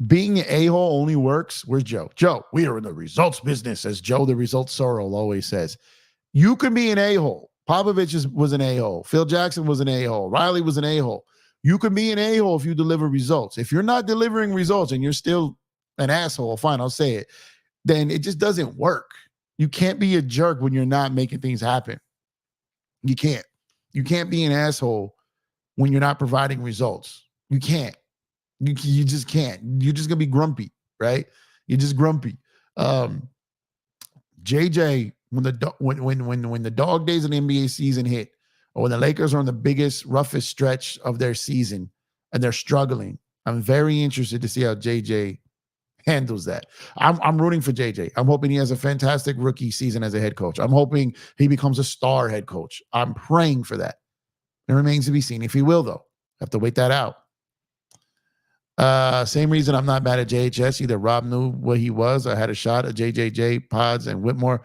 Being an a-hole only works. Where's Joe? Joe, we are in the results business, as Joe the results sorrel always says. You can be an a-hole. Popovich was an a-hole. Phil Jackson was an a-hole. Riley was an a-hole. You can be an a-hole if you deliver results. If you're not delivering results and you're still an asshole, fine, I'll say it, then it just doesn't work. You can't be a jerk when you're not making things happen. You can't. You can't be an asshole when you're not providing results. You can't. You just can't. You're just gonna be grumpy, right? You're just grumpy. JJ, when the dog days of the NBA season hit, or when the Lakers are on the biggest, roughest stretch of their season and they're struggling, I'm very interested to see how JJ handles that. I'm rooting for JJ. I'm hoping he has a fantastic rookie season as a head coach. I'm hoping he becomes a star head coach. I'm praying for that. It remains to be seen if he will, though. Have to wait that out. Same reason I'm not mad at JHS. Either Rob knew what he was. I had a shot at JJJ, Pods, and Whitmore.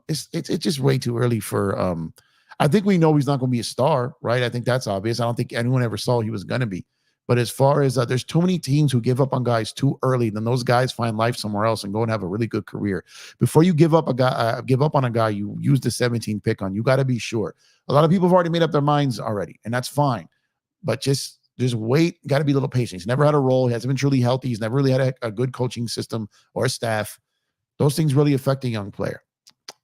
It's just way too early for. I think we know he's not going to be a star, right? I think that's obvious. I don't think anyone ever saw he was going to be. But as far as there's too many teams who give up on guys too early, then those guys find life somewhere else and go and have a really good career. Before you give up on a guy you used the 17th pick on, you got to be sure. A lot of people have already made up their minds already, and that's fine. But just wait. Got to be a little patient. He's never had a role. He hasn't been truly healthy. He's never really had a good coaching system or staff. Those things really affect a young player.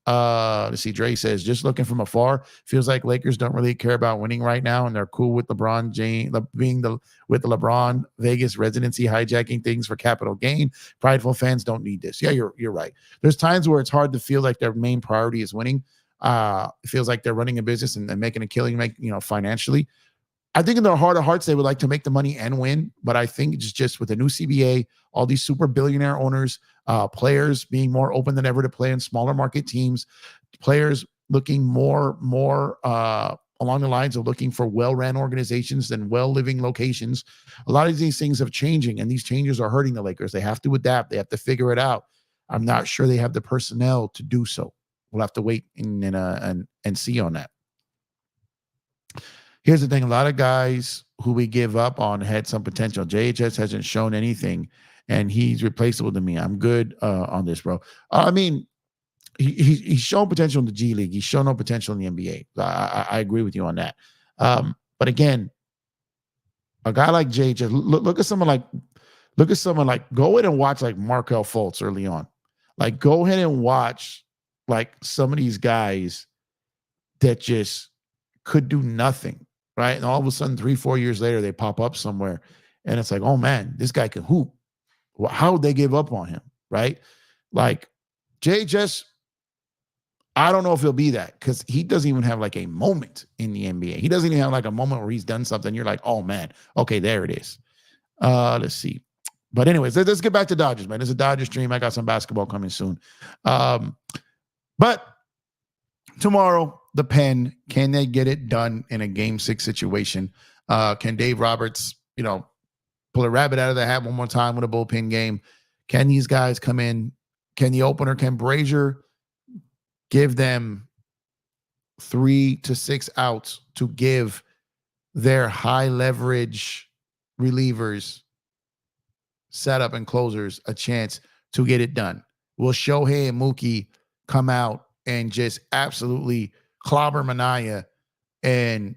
Let's see. Dre says, just looking from afar, feels like Lakers don't really care about winning right now, and they're cool with LeBron James with the LeBron Vegas residency hijacking things for capital gain. Prideful fans don't need this. Yeah, you're right. There's times where it's hard to feel like their main priority is winning. It feels like they're running a business and making a killing, financially. I think in their heart of hearts, they would like to make the money and win. But I think it's just with the new CBA, all these super billionaire owners, players being more open than ever to play in smaller market teams, players looking more along the lines of looking for well-ran organizations than well-living locations. A lot of these things are changing, and these changes are hurting the Lakers. They have to adapt. They have to figure it out. I'm not sure they have the personnel to do so. We'll have to wait and see on that. Here's the thing. A lot of guys who we give up on had some potential. JHS hasn't shown anything, and he's replaceable to me. I'm good on this, bro. I mean, he's shown potential in the G League. He's shown no potential in the NBA. I agree with you on that. But again, a guy like JHS, look at someone like, go ahead and watch like Markelle Fultz early on. Like, go ahead and watch like some of these guys that just could do nothing. Right. And all of a sudden, 3-4 years later, they pop up somewhere. And it's like, oh, man, this guy can hoop. Well, how would they give up on him? Right. Like JHS, I don't know if he'll be that, because he doesn't even have like a moment in the NBA. He doesn't even have like a moment where he's done something. You're like, oh, man. Okay, there it is. Let's see. But anyways, let's get back to Dodgers, man. There's a Dodgers stream. I got some basketball coming soon. But tomorrow, the Pen, can they get it done in a Game 6 situation? Can Dave Roberts, pull a rabbit out of the hat one more time with a bullpen game? Can these guys come in? Can the opener, can Brazier give them 3 to 6 outs to give their high leverage relievers, setup and closers a chance to get it done? Will Shohei and Mookie come out and just absolutely clobber Manaea and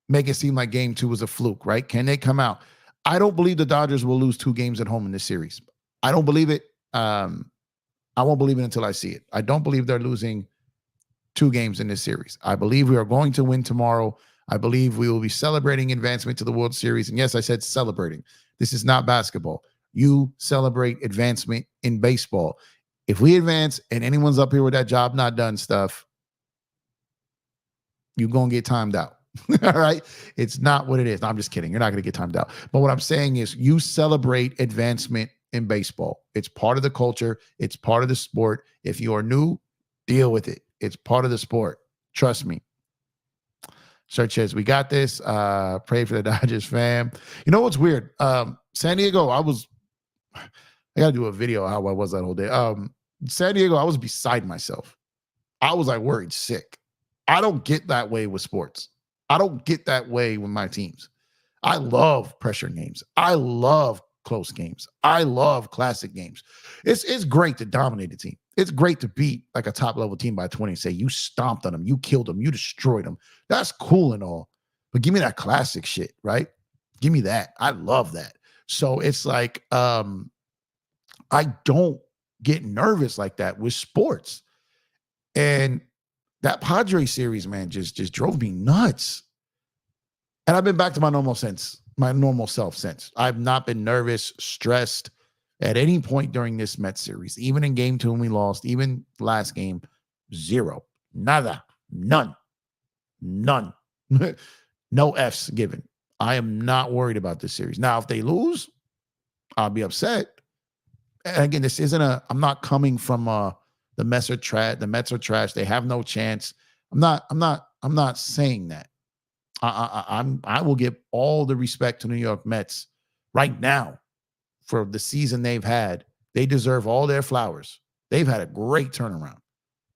make it seem like game 2 was a fluke, right? Can they come out? I don't believe the Dodgers will lose 2 games at home in this series. I don't believe it. I won't believe it until I see it. I don't believe they're losing 2 games in this series. I believe we are going to win tomorrow. I believe we will be celebrating advancement to the World Series. And yes, I said celebrating. This is not basketball. You celebrate advancement in baseball. If we advance and anyone's up here with that job not done stuff, you're going to get timed out. All right. It's not what it is. No, I'm just kidding. You're not going to get timed out. But what I'm saying is you celebrate advancement in baseball. It's part of the culture. It's part of the sport. If you are new, deal with it. It's part of the sport. Trust me. Search says, we got this. Pray for the Dodgers, fam. You know what's weird? San Diego, I got to do a video how I was that whole day. San Diego, I was beside myself. I was like worried sick. I don't get that way with sports. I don't get that way with my teams. I love pressure games. I love close games. I love classic games. It's great to dominate a team. It's great to beat like a top level team by 20 and say you stomped on them, you killed them, you destroyed them. That's cool and all. But give me that classic shit, right? Give me that. I love that. So it's like I don't get nervous like that with sports. And that Padres series, man, just drove me nuts. And I've been back to my normal self since. I've not been nervous, stressed at any point during this Mets series. Even in game 2 when we lost, even last game, zero. Nada. None. No F's given. I am not worried about this series. Now, if they lose, I'll be upset. And again, this isn't I'm not coming from the Mets are trash. The Mets are trash. They have no chance. I'm not saying that. I will give all the respect to New York Mets right now for the season they've had. They deserve all their flowers. They've had a great turnaround.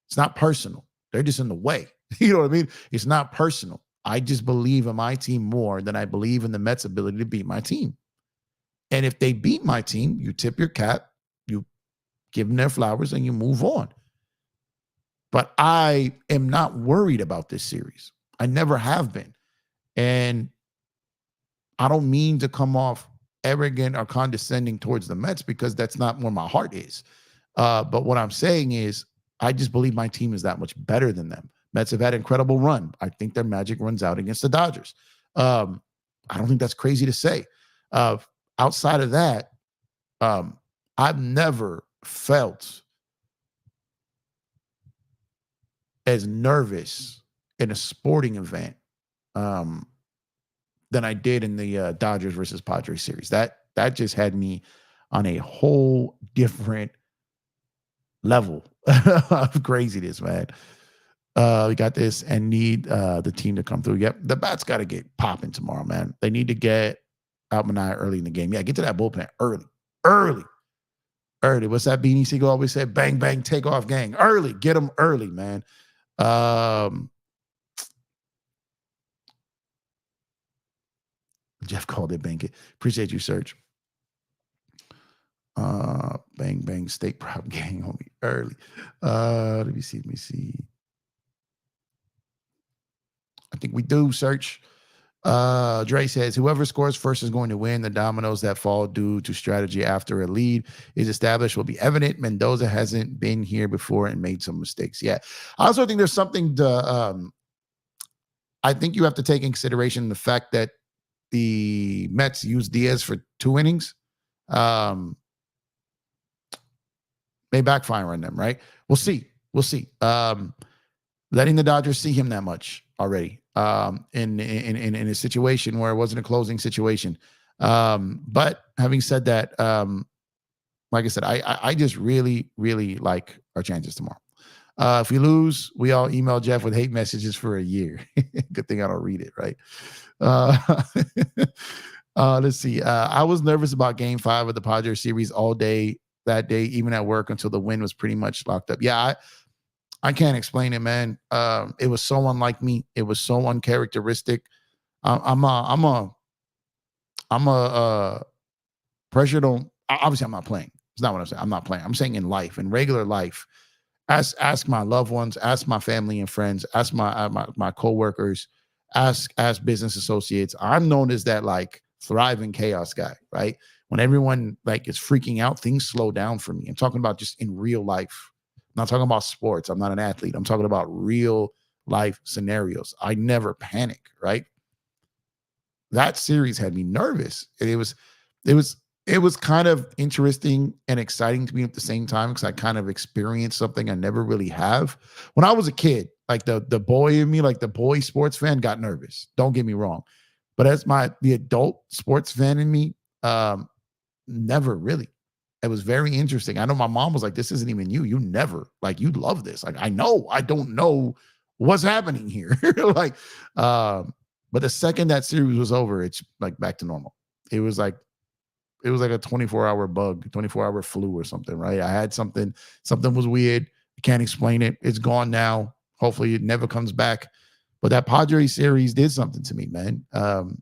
It's not personal. They're just in the way. You know what I mean? It's not personal. I just believe in my team more than I believe in the Mets' ability to beat my team. And if they beat my team, you tip your cap, you give them their flowers, and you move on. But I am not worried about this series. I never have been. And I don't mean to come off arrogant or condescending towards the Mets because that's not where my heart is. But what I'm saying is I just believe my team is that much better than them. Mets have had an incredible run. I think their magic runs out against the Dodgers. I don't think that's crazy to say. Outside of that, I've never felt as nervous in a sporting event than I did in the Dodgers versus Padres series. That just had me on a whole different level of craziness, man. We got this and need the team to come through. Yep, the bats got to get popping tomorrow, man. They need to get out Manaea early in the game. Yeah, get to that bullpen early. What's that Beanie Siegel always said? Bang, bang, take off gang. Early, get them early, man. Jeff called it bank it. Appreciate you, Serge. Bang, bang, steak prop gang on me early. Let me see. I think we do, Search. Dre says, whoever scores first is going to win. The dominoes that fall due to strategy after a lead is established will be evident. Mendoza hasn't been here before and made some mistakes. Yeah. I also think there's something to, I think you have to take in consideration the fact that the Mets used Diaz for 2 innings. May backfire on them, right? We'll see. Letting the Dodgers see him that much already in a situation where it wasn't a closing situation. But having said that, like I said, I just really, really like our chances tomorrow. If we lose, we all email Jeff with hate messages for a year. Good thing I don't read it, right? Let's see. I was nervous about game 5 of the Padres series all day that day, even at work, until the win was pretty much locked up. Yeah, I can't explain it, man. It was so unlike me. It was so uncharacteristic. I'm a pressure don't. Obviously, I'm not playing. It's not what I'm saying. I'm not playing. I'm saying in life, in regular life. Ask my loved ones, ask my family and friends, ask my coworkers, ask business associates. I'm known as that like thriving chaos guy, right? When everyone like is freaking out, things slow down for me. I'm talking about just in real life. I'm not talking about sports. I'm not an athlete. I'm talking about real life scenarios. I never panic, right? That series had me nervous. And it was it was kind of interesting and exciting to me at the same time because I kind of experienced something I never really have. When I was a kid, like the boy in me, like the boy sports fan, got nervous. Don't get me wrong. But as the adult sports fan in me, never really. It was very interesting. I know my mom was like, "This isn't even you. You never like you love this." Like, I know, I don't know what's happening here. like, but the second that series was over, it's like back to normal. It was like a 24-hour bug, 24-hour flu or something, right? I had something was weird. I can't explain it. It's gone now. Hopefully it never comes back. But that Padres series did something to me, man. And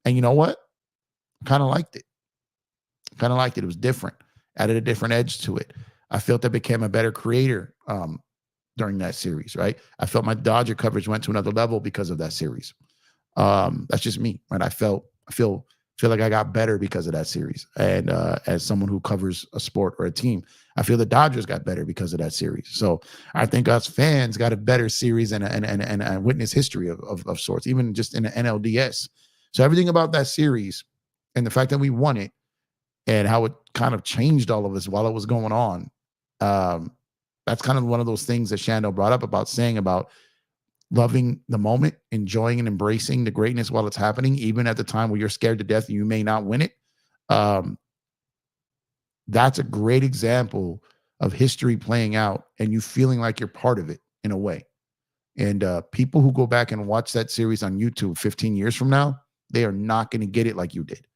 you know what? I kind of liked it. It was different. Added a different edge to it. I felt I became a better creator during that series, right? I felt my Dodger coverage went to another level because of that series. That's just me, right? I feel like I got better because of that series. And as someone who covers a sport or a team, I feel the Dodgers got better because of that series. So I think us fans got a better series and a witness history of sorts, even just in the NLDS. So everything about that series and the fact that we won it and how it kind of changed all of us while it was going on. That's kind of one of those things that Shando brought up about saying about loving the moment, enjoying and embracing the greatness while it's happening, even at the time where you're scared to death and you may not win it. That's a great example of history playing out and you feeling like you're part of it in a way. And people who go back and watch that series on YouTube 15 years from now, they are not going to get it like you did.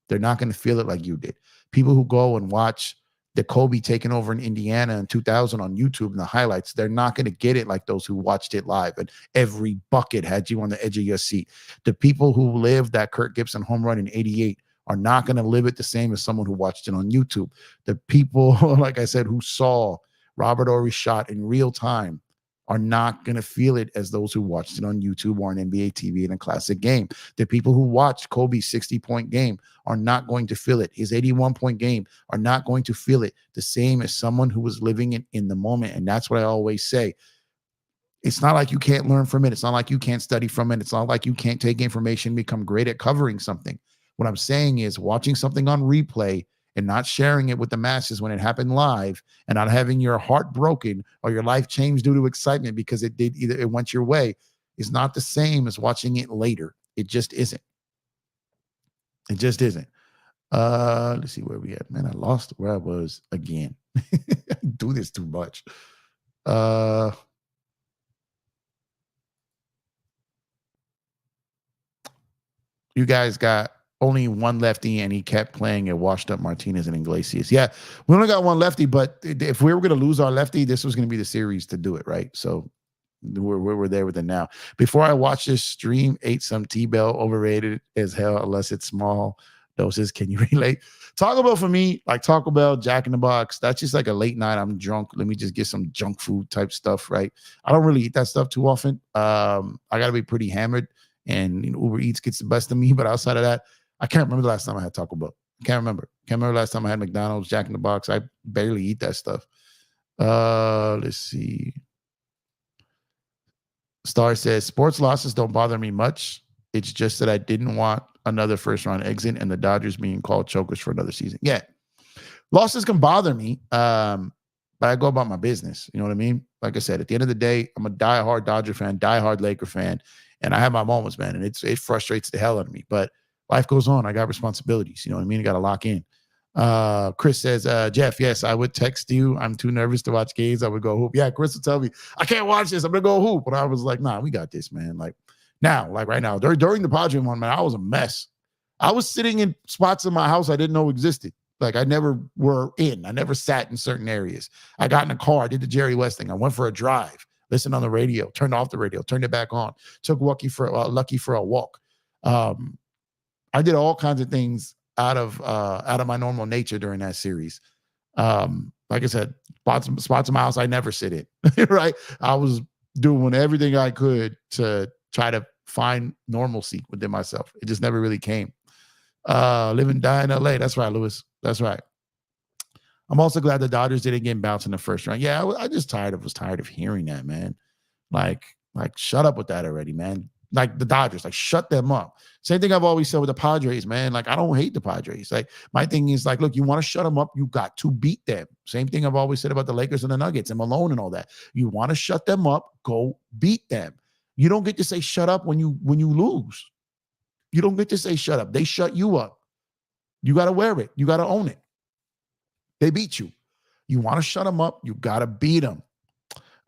They're not going to feel it like you did. People who go and watch the Kobe taking over in Indiana in 2000 on YouTube and the highlights, they're not going to get it like those who watched it live. And every bucket had you on the edge of your seat. The people who lived that Kirk Gibson home run in 88 are not going to live it the same as someone who watched it on YouTube. The people, like I said, who saw Robert Ory's shot in real time are not going to feel it as those who watched it on YouTube or on NBA TV in a classic game. The people who watched Kobe's 60-point game are not going to feel it. His 81-point game are not going to feel it the same as someone who was living it in the moment. And that's what I always say. It's not like you can't learn from it. It's not like you can't study from it. It's not like you can't take information, become great at covering something. What I'm saying is watching something on replay and not sharing it with the masses when it happened live and not having your heart broken or your life changed due to excitement because it went your way is not the same as watching it later. It just isn't. It just isn't. Let's see where we at. Man, I lost where I was again. I do this too much. You guys got only one lefty, and he kept playing a washed-up Martinez and Iglesias. Yeah, we only got one lefty, but if we were going to lose our lefty, this was going to be the series to do it, right? So we're there with it now. Before I watch this stream, ate some T-Bell, overrated as hell, unless it's small doses. Can you relate? Taco Bell for me, like Taco Bell, Jack in the Box, that's just like a late night. I'm drunk. Let me just get some junk food type stuff, right? I don't really eat that stuff too often. I got to be pretty hammered. And Uber Eats gets the best of me. But outside of that, I can't remember the last time I had Taco Bell. Can't remember last time I had McDonald's, Jack in the Box. I barely eat that stuff. Let's see. Star says, sports losses don't bother me much. It's just that I didn't want another first-round exit and the Dodgers being called chokers for another season. Yeah. Losses can bother me, but I go about my business. You know what I mean? Like I said, at the end of the day, I'm a diehard Dodger fan, diehard Laker fan. And I have my moments, man, and it frustrates the hell out of me. But life goes on. I got responsibilities. You know what I mean? I got to lock in. Chris says, Jeff, yes, I would text you. I'm too nervous to watch games. I would go hoop. Yeah, Chris would tell me, I can't watch this. I'm going to go hoop. But I was like, nah, we got this, man. Like now, like right now, during the Padre one, man, I was a mess. I was sitting in spots in my house I didn't know existed. Like I never were in. I never sat in certain areas. I got in a car. I did the Jerry West thing. I went for a drive. Listened on the radio, turned off the radio, turned it back on, took Lucky for a walk. I did all kinds of things out of my normal nature during that series. Like I said, spots in my house I never sit in, right? I was doing everything I could to try to find normalcy within myself. It just never really came. Live and die in LA. That's right, Lewis. That's right. I'm also glad the Dodgers didn't get bounced in the first round. Yeah, I just was tired of hearing that, man. Like, shut up with that already, man. Like the Dodgers, like shut them up. Same thing I've always said with the Padres, man. Like I don't hate the Padres. Like my thing is like, look, you want to shut them up, you got to beat them. Same thing I've always said about the Lakers and the Nuggets and Malone and all that. You want to shut them up, go beat them. You don't get to say shut up when you lose. You don't get to say shut up. They shut you up. You got to wear it. You got to own it. They beat you. You want to shut them up, you got to beat them.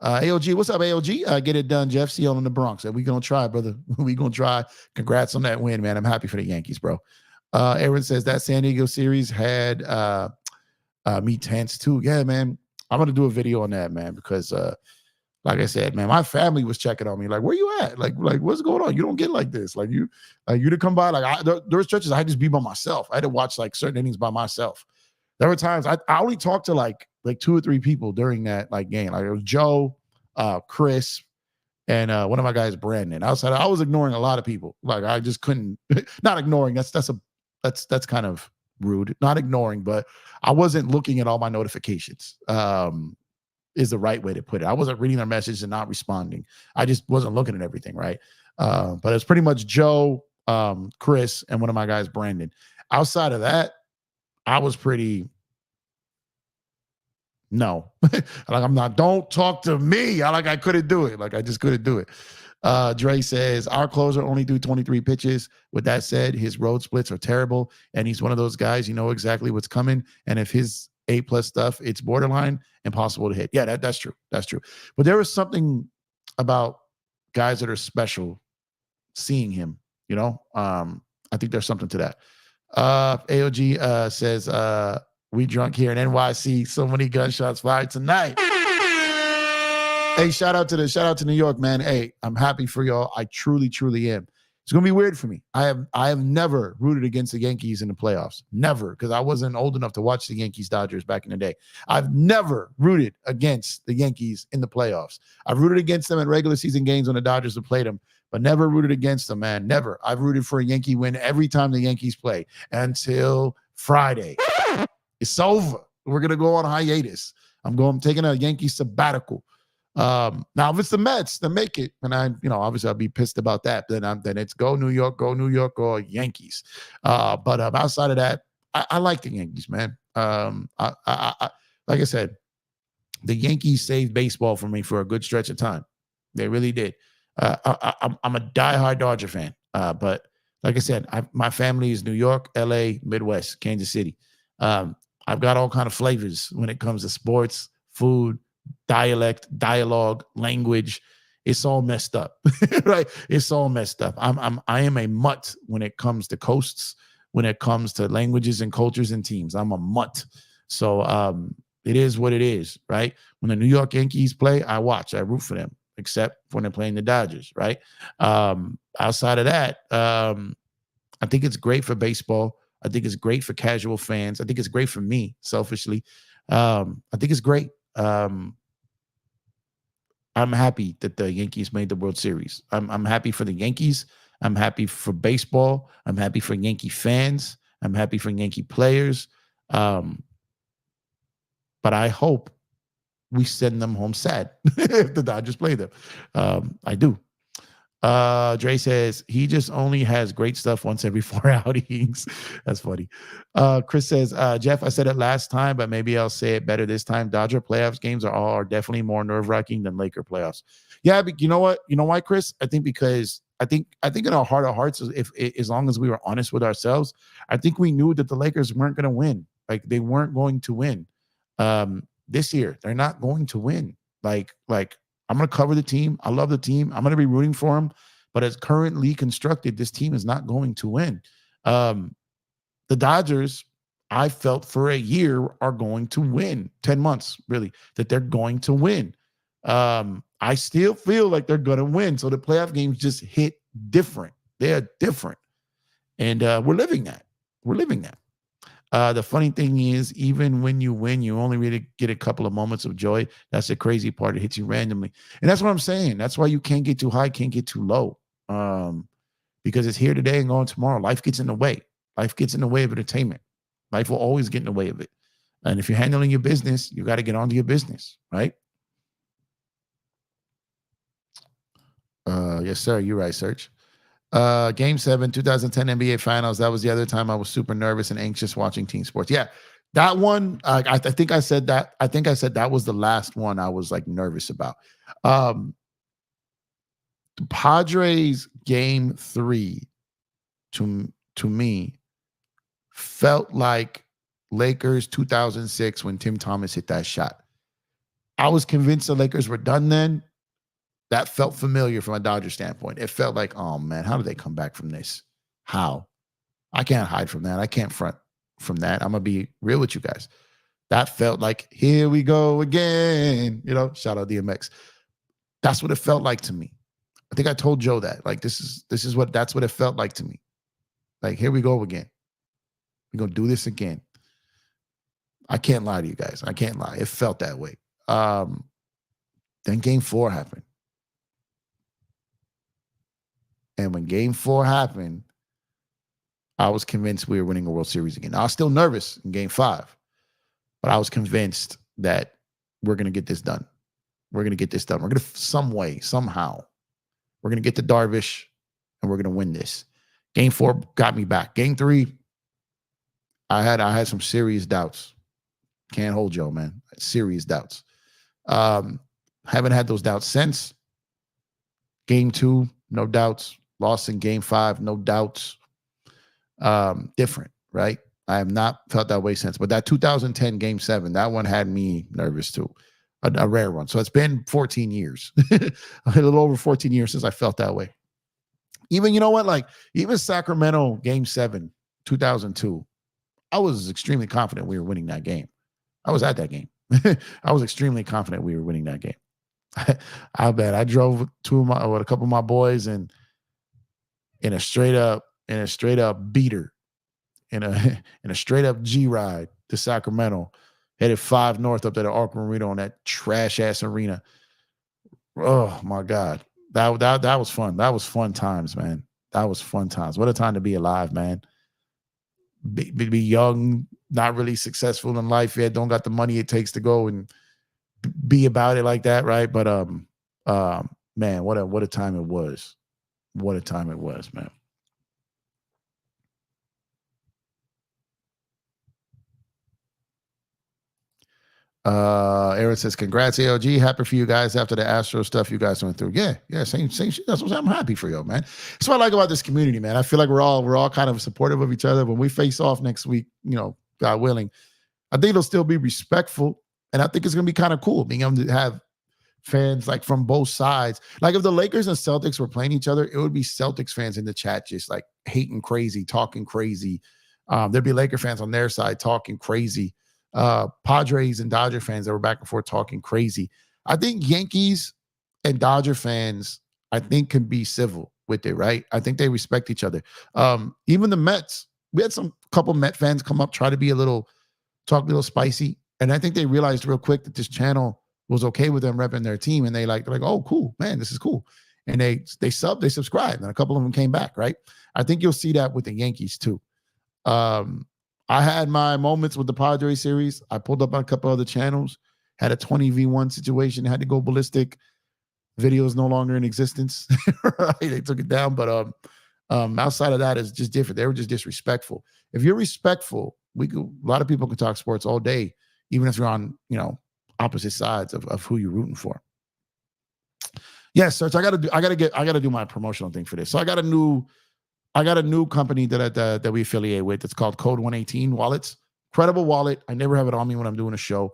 AOG, what's up, AOG? Get it done, Jeff. See you in the Bronx. We going to try, brother. We going to try. Congrats on that win, man. I'm happy for the Yankees, bro. Aaron says that San Diego series had me tense too. Yeah, man. I'm going to do a video on that, man, because like I said, man, my family was checking on me. Like, where you at? Like what's going on? You don't get like this. Like you to come by. Like there were stretches I just be by myself. I had to watch like certain innings by myself. There were times I only talked to like 2 or 3 people during that like game. Like it was Joe, Chris, and one of my guys, Brandon. Outside, I was ignoring a lot of people. Like I just couldn't. Not ignoring. That's kind of rude. Not ignoring, but I wasn't looking at all my notifications. Is the right way to put it. I wasn't reading their message and not responding. I just wasn't looking at everything, right? But it's pretty much Joe, Chris, and one of my guys, Brandon. Outside of that, I was pretty no. Like I'm not, don't talk to me. I couldn't do it. Like I just couldn't do it. Dre says, our closer only threw 23 pitches. With that said, his road splits are terrible. And he's one of those guys, you know exactly what's coming. And if his A+ stuff, it's borderline impossible to hit. Yeah, that's true. That's true. But there is something about guys that are special seeing him, you know? I think there's something to that. AOG says, we drunk here in NYC. So many gunshots fired tonight. Hey, shout out to New York, man. Hey, I'm happy for y'all. I truly, truly am. It's gonna be weird for me. I have never rooted against the Yankees in the playoffs. Never, because I wasn't old enough to watch the Yankees Dodgers back in the day. I've never rooted against the Yankees in the playoffs. I've rooted against them in regular season games when the Dodgers have played them, but never rooted against them, man. Never. I've rooted for a Yankee win every time the Yankees play until Friday. It's over. We're gonna go on hiatus. I'm taking a Yankee sabbatical. Now if it's the Mets, then make it, and obviously I'll be pissed about that. Then it's go New York, or Yankees. But outside of that, I like the Yankees, man. Like I said, the Yankees saved baseball for me for a good stretch of time. They really did. I'm a diehard Dodger fan, but like I said, my family is New York, LA, Midwest, Kansas City. I've got all kind of flavors when it comes to sports, food, dialect, dialogue, language. It's all messed up, right? It's all messed up. I am a mutt when it comes to coasts, when it comes to languages and cultures and teams. I'm a mutt. So it is what it is, right? When the New York Yankees play, I watch, I root for them, except when they're playing the Dodgers, right? Outside of that, I think it's great for baseball. I think it's great for casual fans. I think it's great for me, selfishly. I think it's great. I'm happy that the Yankees made the World Series. I'm happy for the Yankees. I'm happy for baseball. I'm happy for Yankee fans. I'm happy for Yankee players. But I hope we send them home sad if the Dodgers play them. I do. Dre says he just only has great stuff once every 4 outings. That's funny. Chris says, Jeff, I said it last time, but maybe I'll say it better this time. Dodger playoffs games are definitely more nerve-wracking than Laker playoffs. Yeah, but you know what? You know why, Chris? I think because I think in our heart of hearts, if as long as we were honest with ourselves, I think we knew that the Lakers weren't going to win. Like they weren't going to win. This year, they're not going to win. Like I'm going to cover the team. I love the team. I'm going to be rooting for them. But as currently constructed, this team is not going to win. The Dodgers, I felt for a year, are going to win. 10 months, really, that they're going to win. I still feel like they're going to win. So the playoff games just hit different. They are different. And we're living that. We're living that. The funny thing is, even when you win, you only really get a couple of moments of joy. That's the crazy part. It hits you randomly. And that's what I'm saying. That's why you can't get too high, can't get too low. Because it's here today and gone tomorrow. Life gets in the way. Life gets in the way of entertainment. Life will always get in the way of it. And if you're handling your business, you got to get on to your business, right? Yes, sir. You're right, Serge. Game 7, 2010 NBA Finals. That was the other time I was super nervous and anxious watching team sports. Yeah, that one. I think I said that. I think I said that was the last one I was like nervous about. The Padres game 3 to me felt like Lakers 2006 when Tim Thomas hit that shot. I was convinced the Lakers were done then. That felt familiar from a Dodger standpoint. It felt like, oh man, how do they come back from this? How? I can't hide from that. I can't front from that. I'm gonna be real with you guys. That felt like, here we go again. You know, shout out DMX. That's what it felt like to me. I think I told Joe that. Like, that's what it felt like to me. Like, here we go again. We're gonna do this again. I can't lie to you guys. I can't lie. It felt that way. Then game 4 happened. And when game 4 happened, I was convinced we were winning a World Series again. I was still nervous in game 5, but I was convinced that we're going to get this done. We're going to get this done. We're going to, some way, somehow, we're going to get to Darvish and we're going to win this. Game 4 got me back. Game 3, I had some serious doubts. Can't hold Joe, man. Serious doubts. Haven't had those doubts since. Game 2, no doubts. Lost in game 5, no doubts. Different, right? I have not felt that way since. But that 2010 game 7, that one had me nervous too. A rare one. So it's been 14 years. A little over 14 years since I felt that way. Even, you know what? Like, even Sacramento game 7, 2002, I was extremely confident we were winning that game. I was at that game. I was extremely confident we were winning that game. I bet I drove with a couple of my boys and in a straight up beater, in a straight up G ride to Sacramento, headed 5 north up to the Arc Marina on that trash ass arena. Oh my God. That was fun. That was fun times, man. That was fun times. What a time to be alive, man. Be young, not really successful in life yet, don't got the money it takes to go and be about it like that, right? But man, what a time it was. What a time it was, man. Aaron says, congrats, ALG. Happy for you guys after the Astro stuff you guys went through. Yeah, same shit. That's what I'm happy for you, man. That's what I like about this community, man. I feel like we're all kind of supportive of each other. When we face off next week, you know, God willing, I think it'll still be respectful. And I think it's gonna be kind of cool being able to have fans like from both sides. Like if the Lakers and Celtics were playing each other, it would be Celtics fans in the chat just like hating crazy, talking crazy. There'd be Laker fans on their side talking crazy. Padres and Dodger fans that were back and forth talking crazy. I think Yankees and Dodger fans, I think, can be civil with it, right? I think they respect each other. Even the Mets, we had some couple Met fans come up, try to be talk a little spicy. And I think they realized real quick that this channel was okay with them repping their team. And they're like, oh, cool, man, this is cool. And they subscribed, and a couple of them came back, right? I think you'll see that with the Yankees too. I had my moments with the Padres series. I pulled up on a couple other channels, had a 20v1 situation, had to go ballistic. Videos no longer in existence. Right? They took it down. But outside of that, it's just different. They were just disrespectful. If you're respectful, a lot of people can talk sports all day, even if you're on, you know, opposite sides of who you're rooting for. Yes, Serge, I gotta do my promotional thing for this. So I got a new company that we affiliate with. It's called Code118 Wallets. Incredible wallet. I never have it on me when I'm doing a show.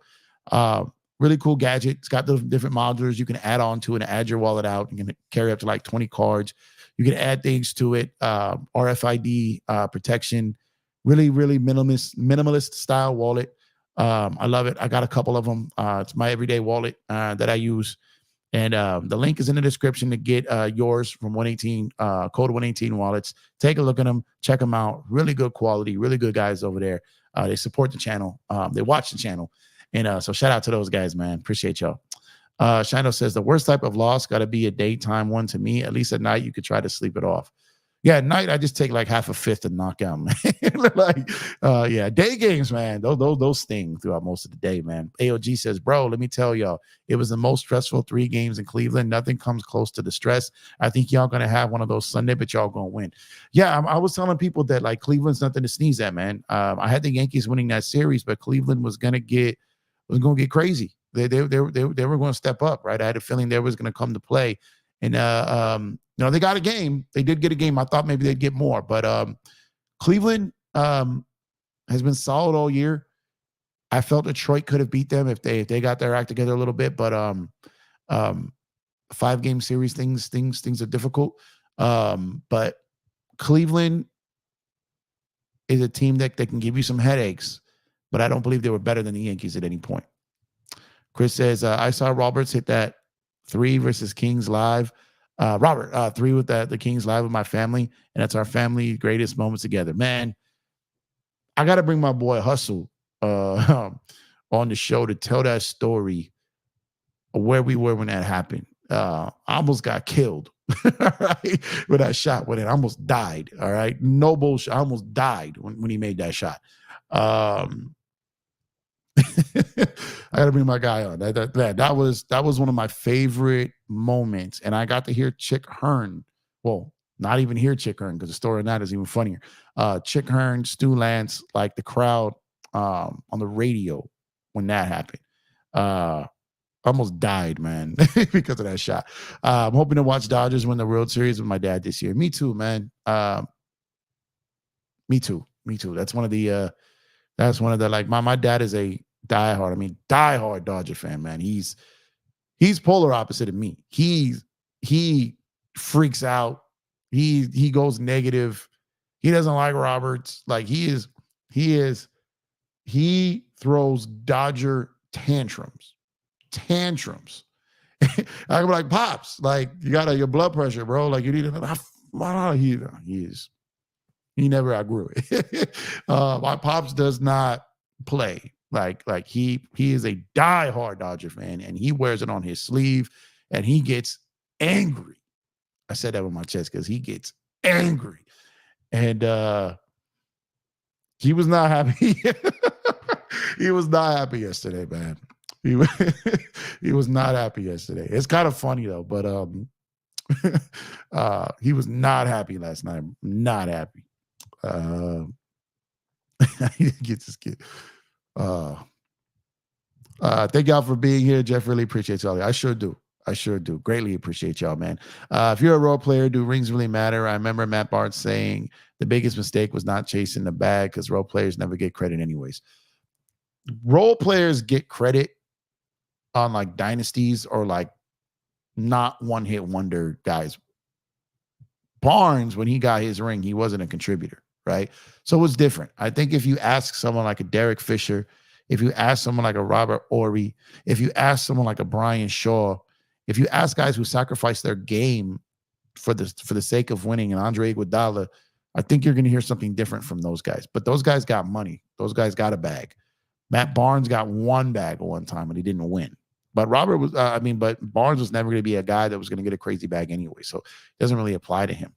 Really cool gadget. It's got the different modulars you can add on to it and add your wallet out. You can carry up to like 20 cards. You can add things to it. RFID protection. Really, really minimalist style wallet. I love it. I got a couple of them. It's my everyday wallet that I use. And the link is in the description to get yours from Code118 Wallets. Take a look at them. Check them out. Really good quality. Really good guys over there. They support the channel. They watch the channel. And so shout out to those guys, man. Appreciate y'all. Shino says the worst type of loss got to be a daytime one to me. At least at night, you could try to sleep it off. Yeah, at night I just take like half a fifth and knock out, man. Yeah, day games, man. Those sting throughout most of the day, man. AOG says, bro, let me tell y'all, it was the most stressful 3 games in Cleveland. Nothing comes close to the stress. I think y'all gonna have one of those Sunday, but y'all gonna win. Yeah, I was telling people that like Cleveland's nothing to sneeze at, man. I had the Yankees winning that series, but Cleveland was gonna get crazy. They were going to step up, right? I had a feeling they was going to come to play, and they got a game. They did get a game. I thought maybe they'd get more, but Cleveland has been solid all year. I felt Detroit could have beat them if they got their act together a little bit, but 5-game series things are difficult. But Cleveland is a team that can give you some headaches, but I don't believe they were better than the Yankees at any point. Chris says, I saw Roberts hit that 3 versus Kings live. Robert, 3 with the Kings live with my family, and that's our family greatest moments together. Man, I got to bring my boy Hustle on the show to tell that story of where we were when that happened. I almost got killed right? With that shot when it almost died. All right. No bullshit. I almost died when he made that shot. I got to bring my guy on. That was one of my favorite moments, and I got to hear Chick Hearn. Well, not even hear Chick Hearn because the story of that is even funnier. Chick Hearn, Stu Lance, like the crowd on the radio when that happened. Almost died, man, because of that shot. I'm hoping to watch Dodgers win the World Series with my dad this year. Me too, man. Me too. That's one of the like my dad is a diehard Dodger fan, man. He's polar opposite of me. He freaks out. He goes negative. He doesn't like Roberts. Like he throws Dodger tantrums. I'm like, Pops, like you got your blood pressure, bro. Like you need to. He never outgrew it. My Pops does not play like he is a diehard Dodger fan, and he wears it on his sleeve, and he gets angry. I said that with my chest because he gets angry, and he was not happy. He was not happy yesterday, man. He was not happy yesterday. It's kind of funny though, but he was not happy last night. Not happy. He gets his kid. Thank y'all for being here. Jeff really appreciates y'all. I sure do. Greatly appreciate y'all, man. If you're a role player, do rings really matter? I remember Matt Barnes saying the biggest mistake was not chasing the bag because role players never get credit anyways. Role players get credit on like dynasties or like not one hit wonder guys. Barnes, when he got his ring, he wasn't a contributor, right? So it was different. I think if you ask someone like a Derek Fisher, if you ask someone like a Robert Ory, if you ask someone like a Brian Shaw, if you ask guys who sacrifice their game for the sake of winning, and Andre Iguodala, I think you're going to hear something different from those guys. But those guys got money. Those guys got a bag. Matt Barnes got one bag at one time, and he didn't win. But Robert was, but Barnes was never going to be a guy that was going to get a crazy bag anyway. So it doesn't really apply to him.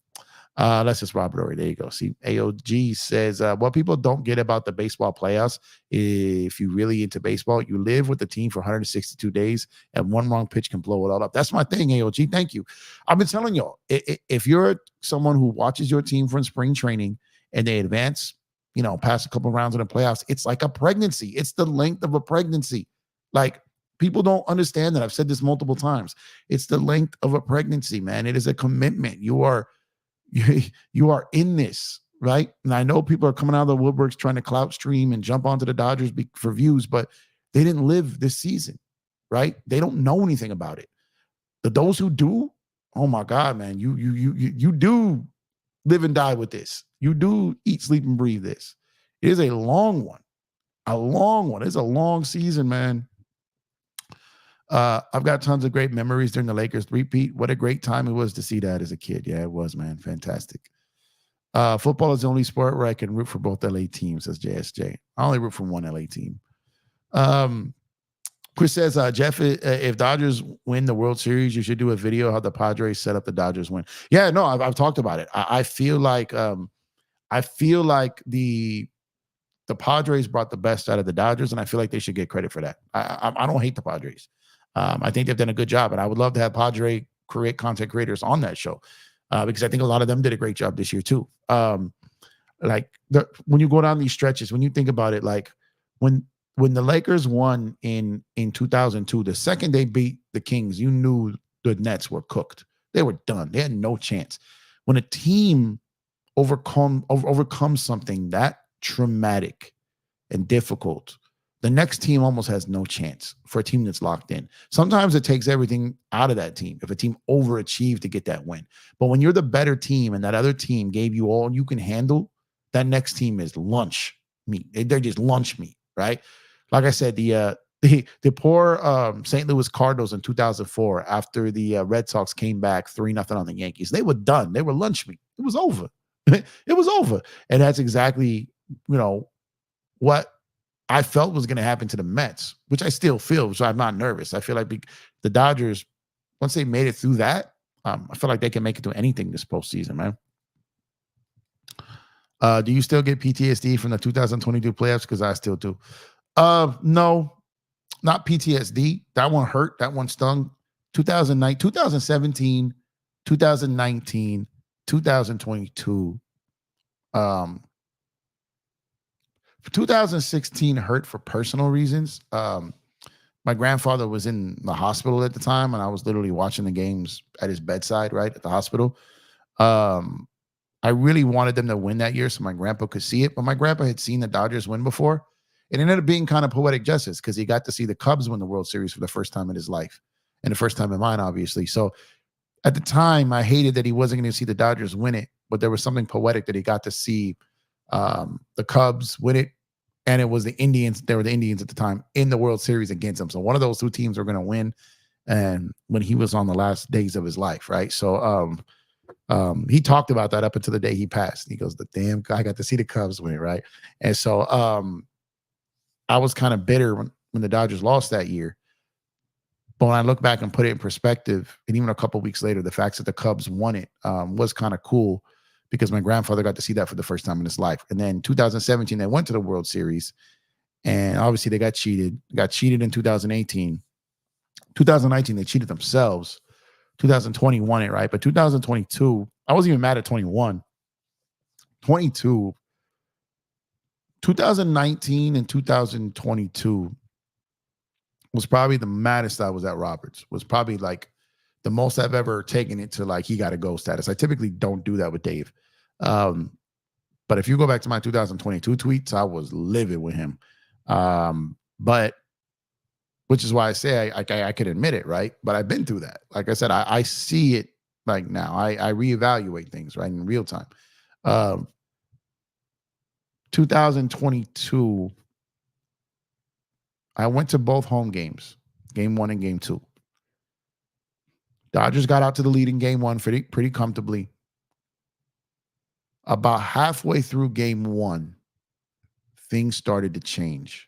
That's just Robert Ory. There you go. See, AOG says, what people don't get about the baseball playoffs, if you really into baseball, you live with the team for 162 days, and one wrong pitch can blow it all up. That's my thing, AOG. Thank you. I've been telling y'all, if you're someone who watches your team from spring training and they advance, past a couple of rounds in the playoffs, it's like a pregnancy. It's the length of a pregnancy. Like, people don't understand that. I've said this multiple times. It's the length of a pregnancy, man. It is a commitment. You are in this, right? And I know people are coming out of the woodworks trying to clout stream and jump onto the Dodgers for views, but they didn't live this season, right? They don't know anything about it. Those who do, oh my God, man, you do live and die with this. You do eat, sleep, and breathe this. It is a long one. It's a long season, man. I've got tons of great memories during the Lakers repeat. What a great time it was to see that as a kid. Yeah, it was, man. Fantastic. Football is the only sport where I can root for both LA teams, says JSJ. I only root for one LA team. Chris says, Jeff, if Dodgers win the World Series, you should do a video how the Padres set up the Dodgers win. Yeah, no, I've talked about it. I feel like the Padres brought the best out of the Dodgers, and I feel like they should get credit for that. I don't hate the Padres. I think they've done a good job, and I would love to have content creators on that show because I think a lot of them did a great job this year too. When you go down these stretches, when you think about it, like when the Lakers won in 2002, the second they beat the Kings, you knew the Nets were cooked. They were done. They had no chance. When a team overcomes something that traumatic and difficult, the next team almost has no chance for a team that's locked in. Sometimes it takes everything out of that team if a team overachieved to get that win. But when you're the better team and that other team gave you all you can handle, that next team is lunch meat. They're just lunch meat, right? Like I said, the poor St. Louis Cardinals in 2004, after the Red Sox came back 3-0 on the Yankees, they were done. They were lunch meat. It was over. It was over. And that's exactly, what I felt was going to happen to the Mets, which I still feel, so I'm not nervous. I feel like the Dodgers, once they made it through that, I feel like they can make it to anything this postseason, man. Do you still get PTSD from the 2022 playoffs? Because I still do. No, not PTSD. That one hurt. That one stung. 2009, 2017, 2019, 2022. 2016 hurt for personal reasons. My grandfather was in the hospital at the time, and I was literally watching the games at his bedside, right, at the hospital. I really wanted them to win that year so my grandpa could see it, but my grandpa had seen the Dodgers win before. It ended up being kind of poetic justice because he got to see the Cubs win the World Series for the first time in his life, and the first time in mine, obviously. So at the time, I hated that he wasn't going to see the Dodgers win it, but there was something poetic that he got to see the Cubs win it, and it was the Indians. They were the Indians at the time in the World Series against them. So one of those two teams were going to win, and when he was on the last days of his life, right? So he talked about that up until the day he passed. He goes, "The damn guy got to see the Cubs win it, right?" And so I was kind of bitter when the Dodgers lost that year. But when I look back and put it in perspective, and even a couple of weeks later, the fact that the Cubs won it was kind of cool because my grandfather got to see that for the first time in his life. And then 2017, they went to the World Series, and obviously they got cheated. Got cheated in 2018. 2019, they cheated themselves. 2020 won it, right? But 2022, I wasn't even mad at 21. 22, 2019 and 2022 was probably the maddest I was at Roberts. Was probably like the most I've ever taken it to like he got to go status. I typically don't do that with Dave. But if you go back to my 2022 tweets, I was livid with him. But which is why I say I could admit it, right? But I've been through that. Like I said, I see it like now. I reevaluate things, right, in real time. 2022, I went to both home games, game 1 and game 2. Dodgers got out to the lead in game 1 pretty comfortably. About halfway through game 1, things started to change.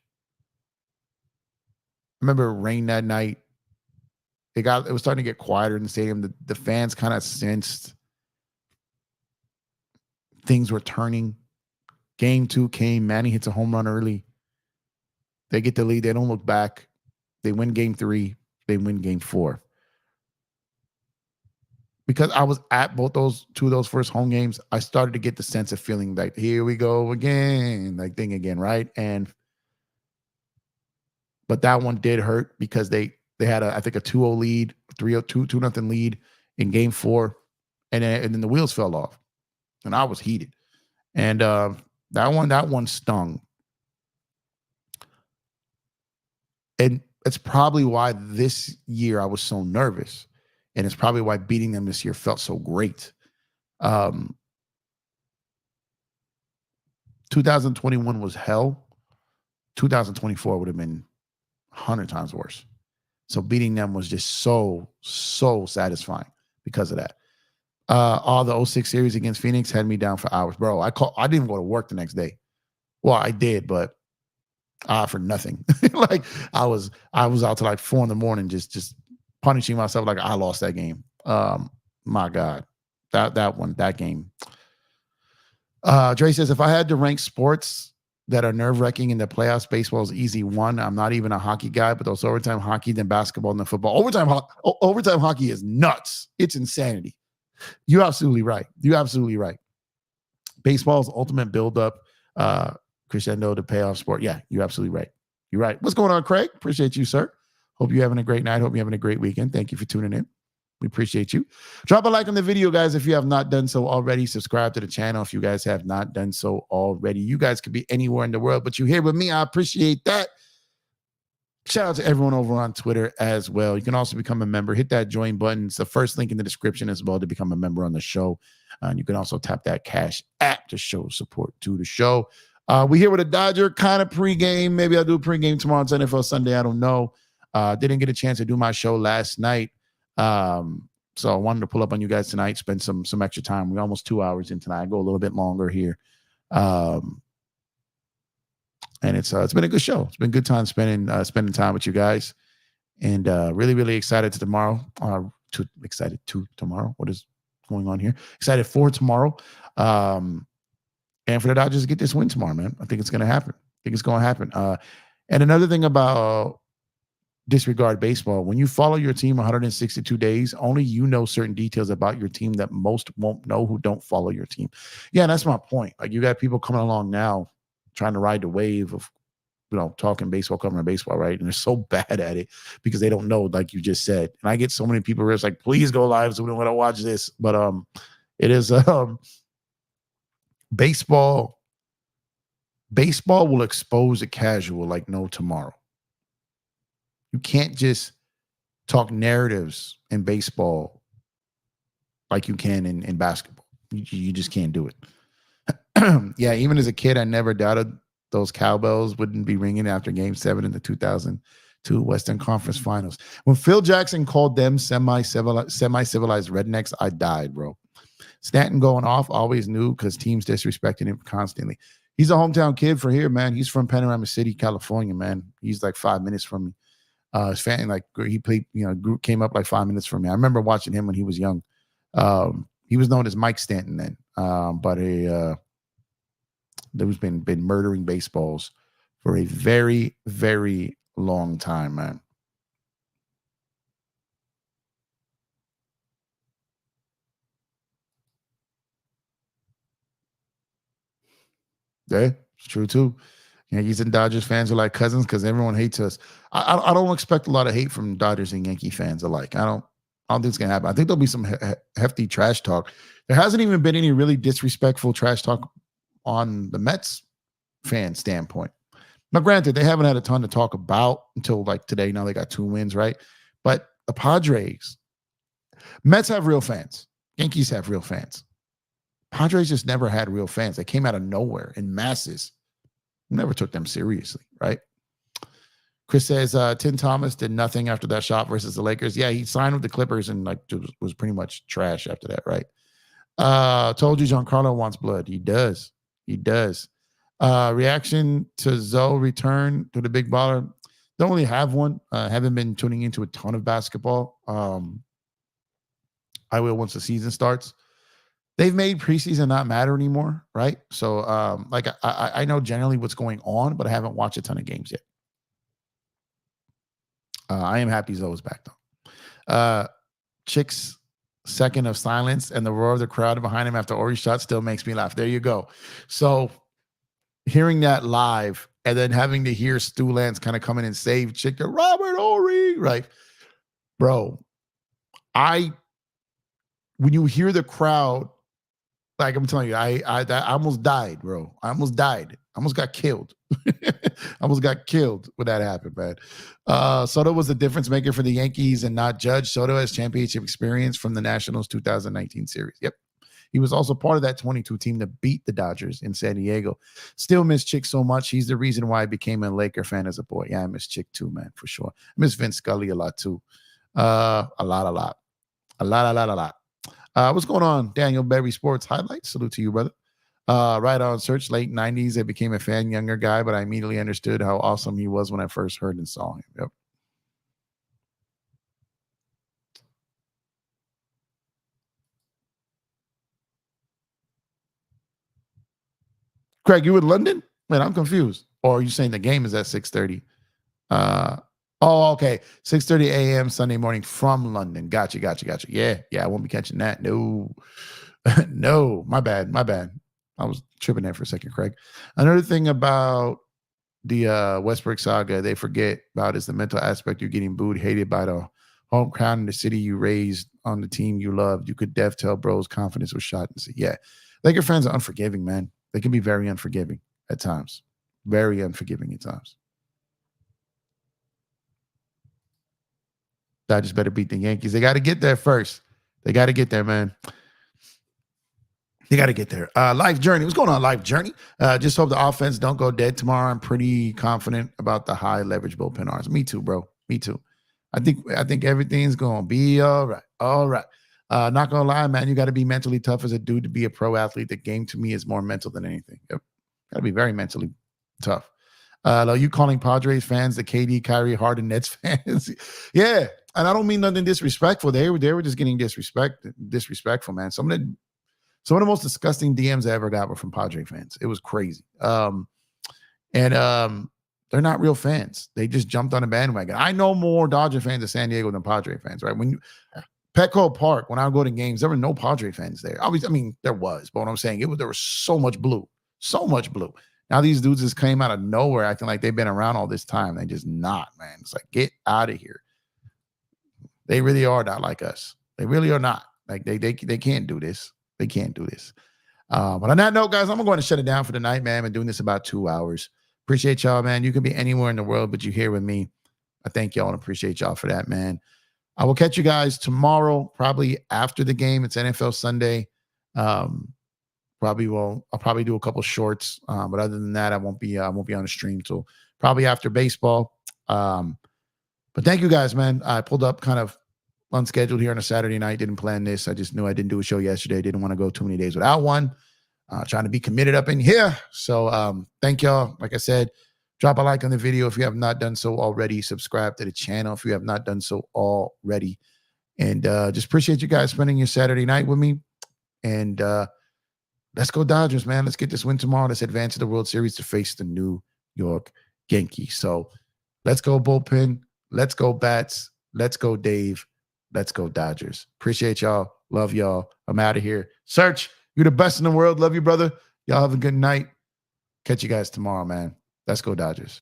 I remember it rained that night. It was starting to get quieter in the stadium. The fans kind of sensed things were turning. Game 2 came. Manny hits a home run early. They get the lead. They don't look back. They win game 3. They win game 4. Because I was at two of those first home games, I started to get the sense of feeling like, here we go again, like thing again, right? But that one did hurt because they had I think a 2-0 lead, 3-0, 2-0 lead in game 4, and then the wheels fell off, and I was heated, and that one stung, and it's probably why this year I was so nervous, and it's probably why beating them this year felt so great. 2021 was hell. 2024 would have been 100 times worse. So beating them was just so satisfying because of that. All the '06 series against Phoenix had me down for hours, bro. I didn't even go to work the next day. Well, I did, but for nothing. Like I was out till like 4 a.m, just punishing myself like I lost that game. My God, that game. Dre says, if I had to rank sports that are nerve-wracking in the playoffs, baseball is easy one. I'm not even a hockey guy, but those overtime hockey, then basketball, and then football. Overtime hockey is nuts. It's insanity. You're absolutely right. Baseball's ultimate build-up, crescendo to payoff sport. Yeah, you're absolutely right. You're right. What's going on, Craig? Appreciate you, sir. Hope you're having a great night. Hope you're having a great weekend. Thank you for tuning in. We appreciate you. Drop a like on the video, guys, if you have not done so already. Subscribe to the channel if you guys have not done so already. You guys could be anywhere in the world, but you're here with me. I appreciate that. Shout out to everyone over on Twitter as well. You can also become a member. Hit that join button. It's the first link in the description as well to become a member on the show. And you can also tap that Cash app to show support to the show. We here with a Dodger kind of pregame. Maybe I'll do a pregame tomorrow on NFL Sunday. I don't know. Didn't get a chance to do my show last night. So I wanted to pull up on you guys tonight, spend some extra time. We're almost 2 hours in tonight. I go a little bit longer here. And it's been a good show. It's been a good time spending time with you guys, and really excited to tomorrow. Excited to tomorrow. What is going on here? Excited for tomorrow. And for the Dodgers to get this win tomorrow, man. I think it's going to happen. And another thing about disregard baseball, when you follow your team 162 days, only you know certain details about your team that most won't know who don't follow your team. Yeah, that's my point. Like, you got people coming along now trying to ride the wave of, talking baseball, covering baseball, right? And they're so bad at it because they don't know, like you just said. And I get so many people where it's like, please go live so we don't want to watch this. But it is baseball will expose a casual like no tomorrow. You can't just talk narratives in baseball like you can in basketball. You just can't do it. Yeah, even as a kid, I never doubted those cowbells wouldn't be ringing after Game 7 in the 2002 Western Conference Finals. When Phil Jackson called them semi-civilized rednecks, I died, bro. Stanton going off, always knew because teams disrespected him constantly. He's a hometown kid for here, man. He's from Panorama City, California, man. He's like 5 minutes from me. His fan, like, he played, came up like 5 minutes from me. I remember watching him when he was young. He was known as Mike Stanton then, but there's been murdering baseballs for a very, very long time, man. Yeah, it's true too. Yankees and Dodgers fans are like cousins because everyone hates us. I don't expect a lot of hate from Dodgers and Yankee fans alike. I don't think it's gonna happen. I think there'll be some hefty trash talk. There hasn't even been any really disrespectful trash talk on the Mets fan standpoint. Now, granted, they haven't had a ton to talk about until like today. Now they got 2 wins, right? But the Padres, Mets have real fans. Yankees have real fans. Padres just never had real fans. They came out of nowhere in masses. Never took them seriously, right? Chris says Tim Thomas did nothing after that shot versus the Lakers. Yeah, he signed with the Clippers and like was pretty much trash after that, right? Told you Giancarlo wants blood. He does. Reaction to Zoe return to the big baller. Don't really have one. Haven't been tuning into a ton of basketball. I will once the season starts. They've made preseason not matter anymore, right? So, I know generally what's going on, but I haven't watched a ton of games yet. I am happy Zoe's back, though. Chick's second of silence and the roar of the crowd behind him after Ori's shot still makes me laugh. There you go. So, hearing that live and then having to hear Stu Lance kind of come in and save Chick to Robert Horry, right? Bro, when you hear the crowd, like I'm telling you, I almost died, bro. I almost died. I almost got killed. I almost got killed when that happened, man. Soto was the difference maker for the Yankees and not Judge. Soto has championship experience from the Nationals 2019 series. Yep. He was also part of that 22 team that beat the Dodgers in San Diego. Still miss Chick so much. He's the reason why I became a Laker fan as a boy. Yeah, I miss Chick too, man, for sure. I miss Vince Scully a lot too. A lot. What's going on, Daniel Berry Sports Highlights? Salute to you, brother. Right on search, late 90s. I became a fan, younger guy, but I immediately understood how awesome he was when I first heard and saw him. Yep. Craig, you in London? Man, I'm confused. Or are you saying the game is at 6:30? Okay. 6:30 a.m. Sunday morning from London. Gotcha. Yeah, I won't be catching that. No. No, my bad. I was tripping there for a second, Craig. Another thing about the Westbrook saga they forget about is the mental aspect. You're getting booed, hated by the home crowd in the city you raised on the team you loved. You could def tell bro's confidence was shot. And say, yeah, Laker fans are unforgiving, man. They can be very unforgiving at times. Very unforgiving at times. Dodgers better beat the Yankees. They got to get there first. They got to get there, man. They got to get there. Life Journey. What's going on, Life Journey? Just hope the offense don't go dead tomorrow. I'm pretty confident about the high leverage bullpen arms. Me too, bro. Me too. I think everything's going to be all right. All right. Not going to lie, man. You got to be mentally tough as a dude to be a pro athlete. The game to me is more mental than anything. Yep. Got to be very mentally tough. Are you calling Padres fans the KD, Kyrie, Harden, Nets fans? Yeah. And I don't mean nothing disrespectful. They were just getting disrespectful, man. Some of the most disgusting DMs I ever got were from Padre fans. It was crazy. They're not real fans. They just jumped on a bandwagon. I know more Dodger fans of San Diego than Padre fans, right? When Petco Park, when I go to games, there were no Padre fans there. Obviously, I mean, there was, but what I'm saying, there was so much blue. Now these dudes just came out of nowhere acting like they've been around all this time. They just not, man. It's like, get out of here. They really are not like us. They really are not. Like they can't do this. They can't do this. But on that note, guys, I'm going to shut it down for the night, man. I've been doing this about 2 hours. Appreciate y'all, man. You can be anywhere in the world, but you're here with me. I thank y'all and appreciate y'all for that, man. I will catch you guys tomorrow, probably after the game. It's NFL Sunday. I'll probably do a couple shorts, but other than that, I won't be on the stream till probably after baseball. But thank you guys, man. I pulled up kind of unscheduled here on a Saturday night. Didn't plan this. I just knew I didn't do a show yesterday. Didn't want to go too many days without one. Trying to be committed up in here. So thank y'all. Like I said, drop a like on the video if you have not done so already. Subscribe to the channel if you have not done so already. And just appreciate you guys spending your Saturday night with me. And let's go Dodgers, man. Let's get this win tomorrow. Let's advance to the World Series to face the New York Yankees. So let's go Bullpen. Let's go Bats. Let's go Dave. Let's go Dodgers. Appreciate y'all. Love y'all. I'm out of here. Search, you're the best in the world. Love you, brother. Y'all have a good night. Catch you guys tomorrow, man. Let's go Dodgers.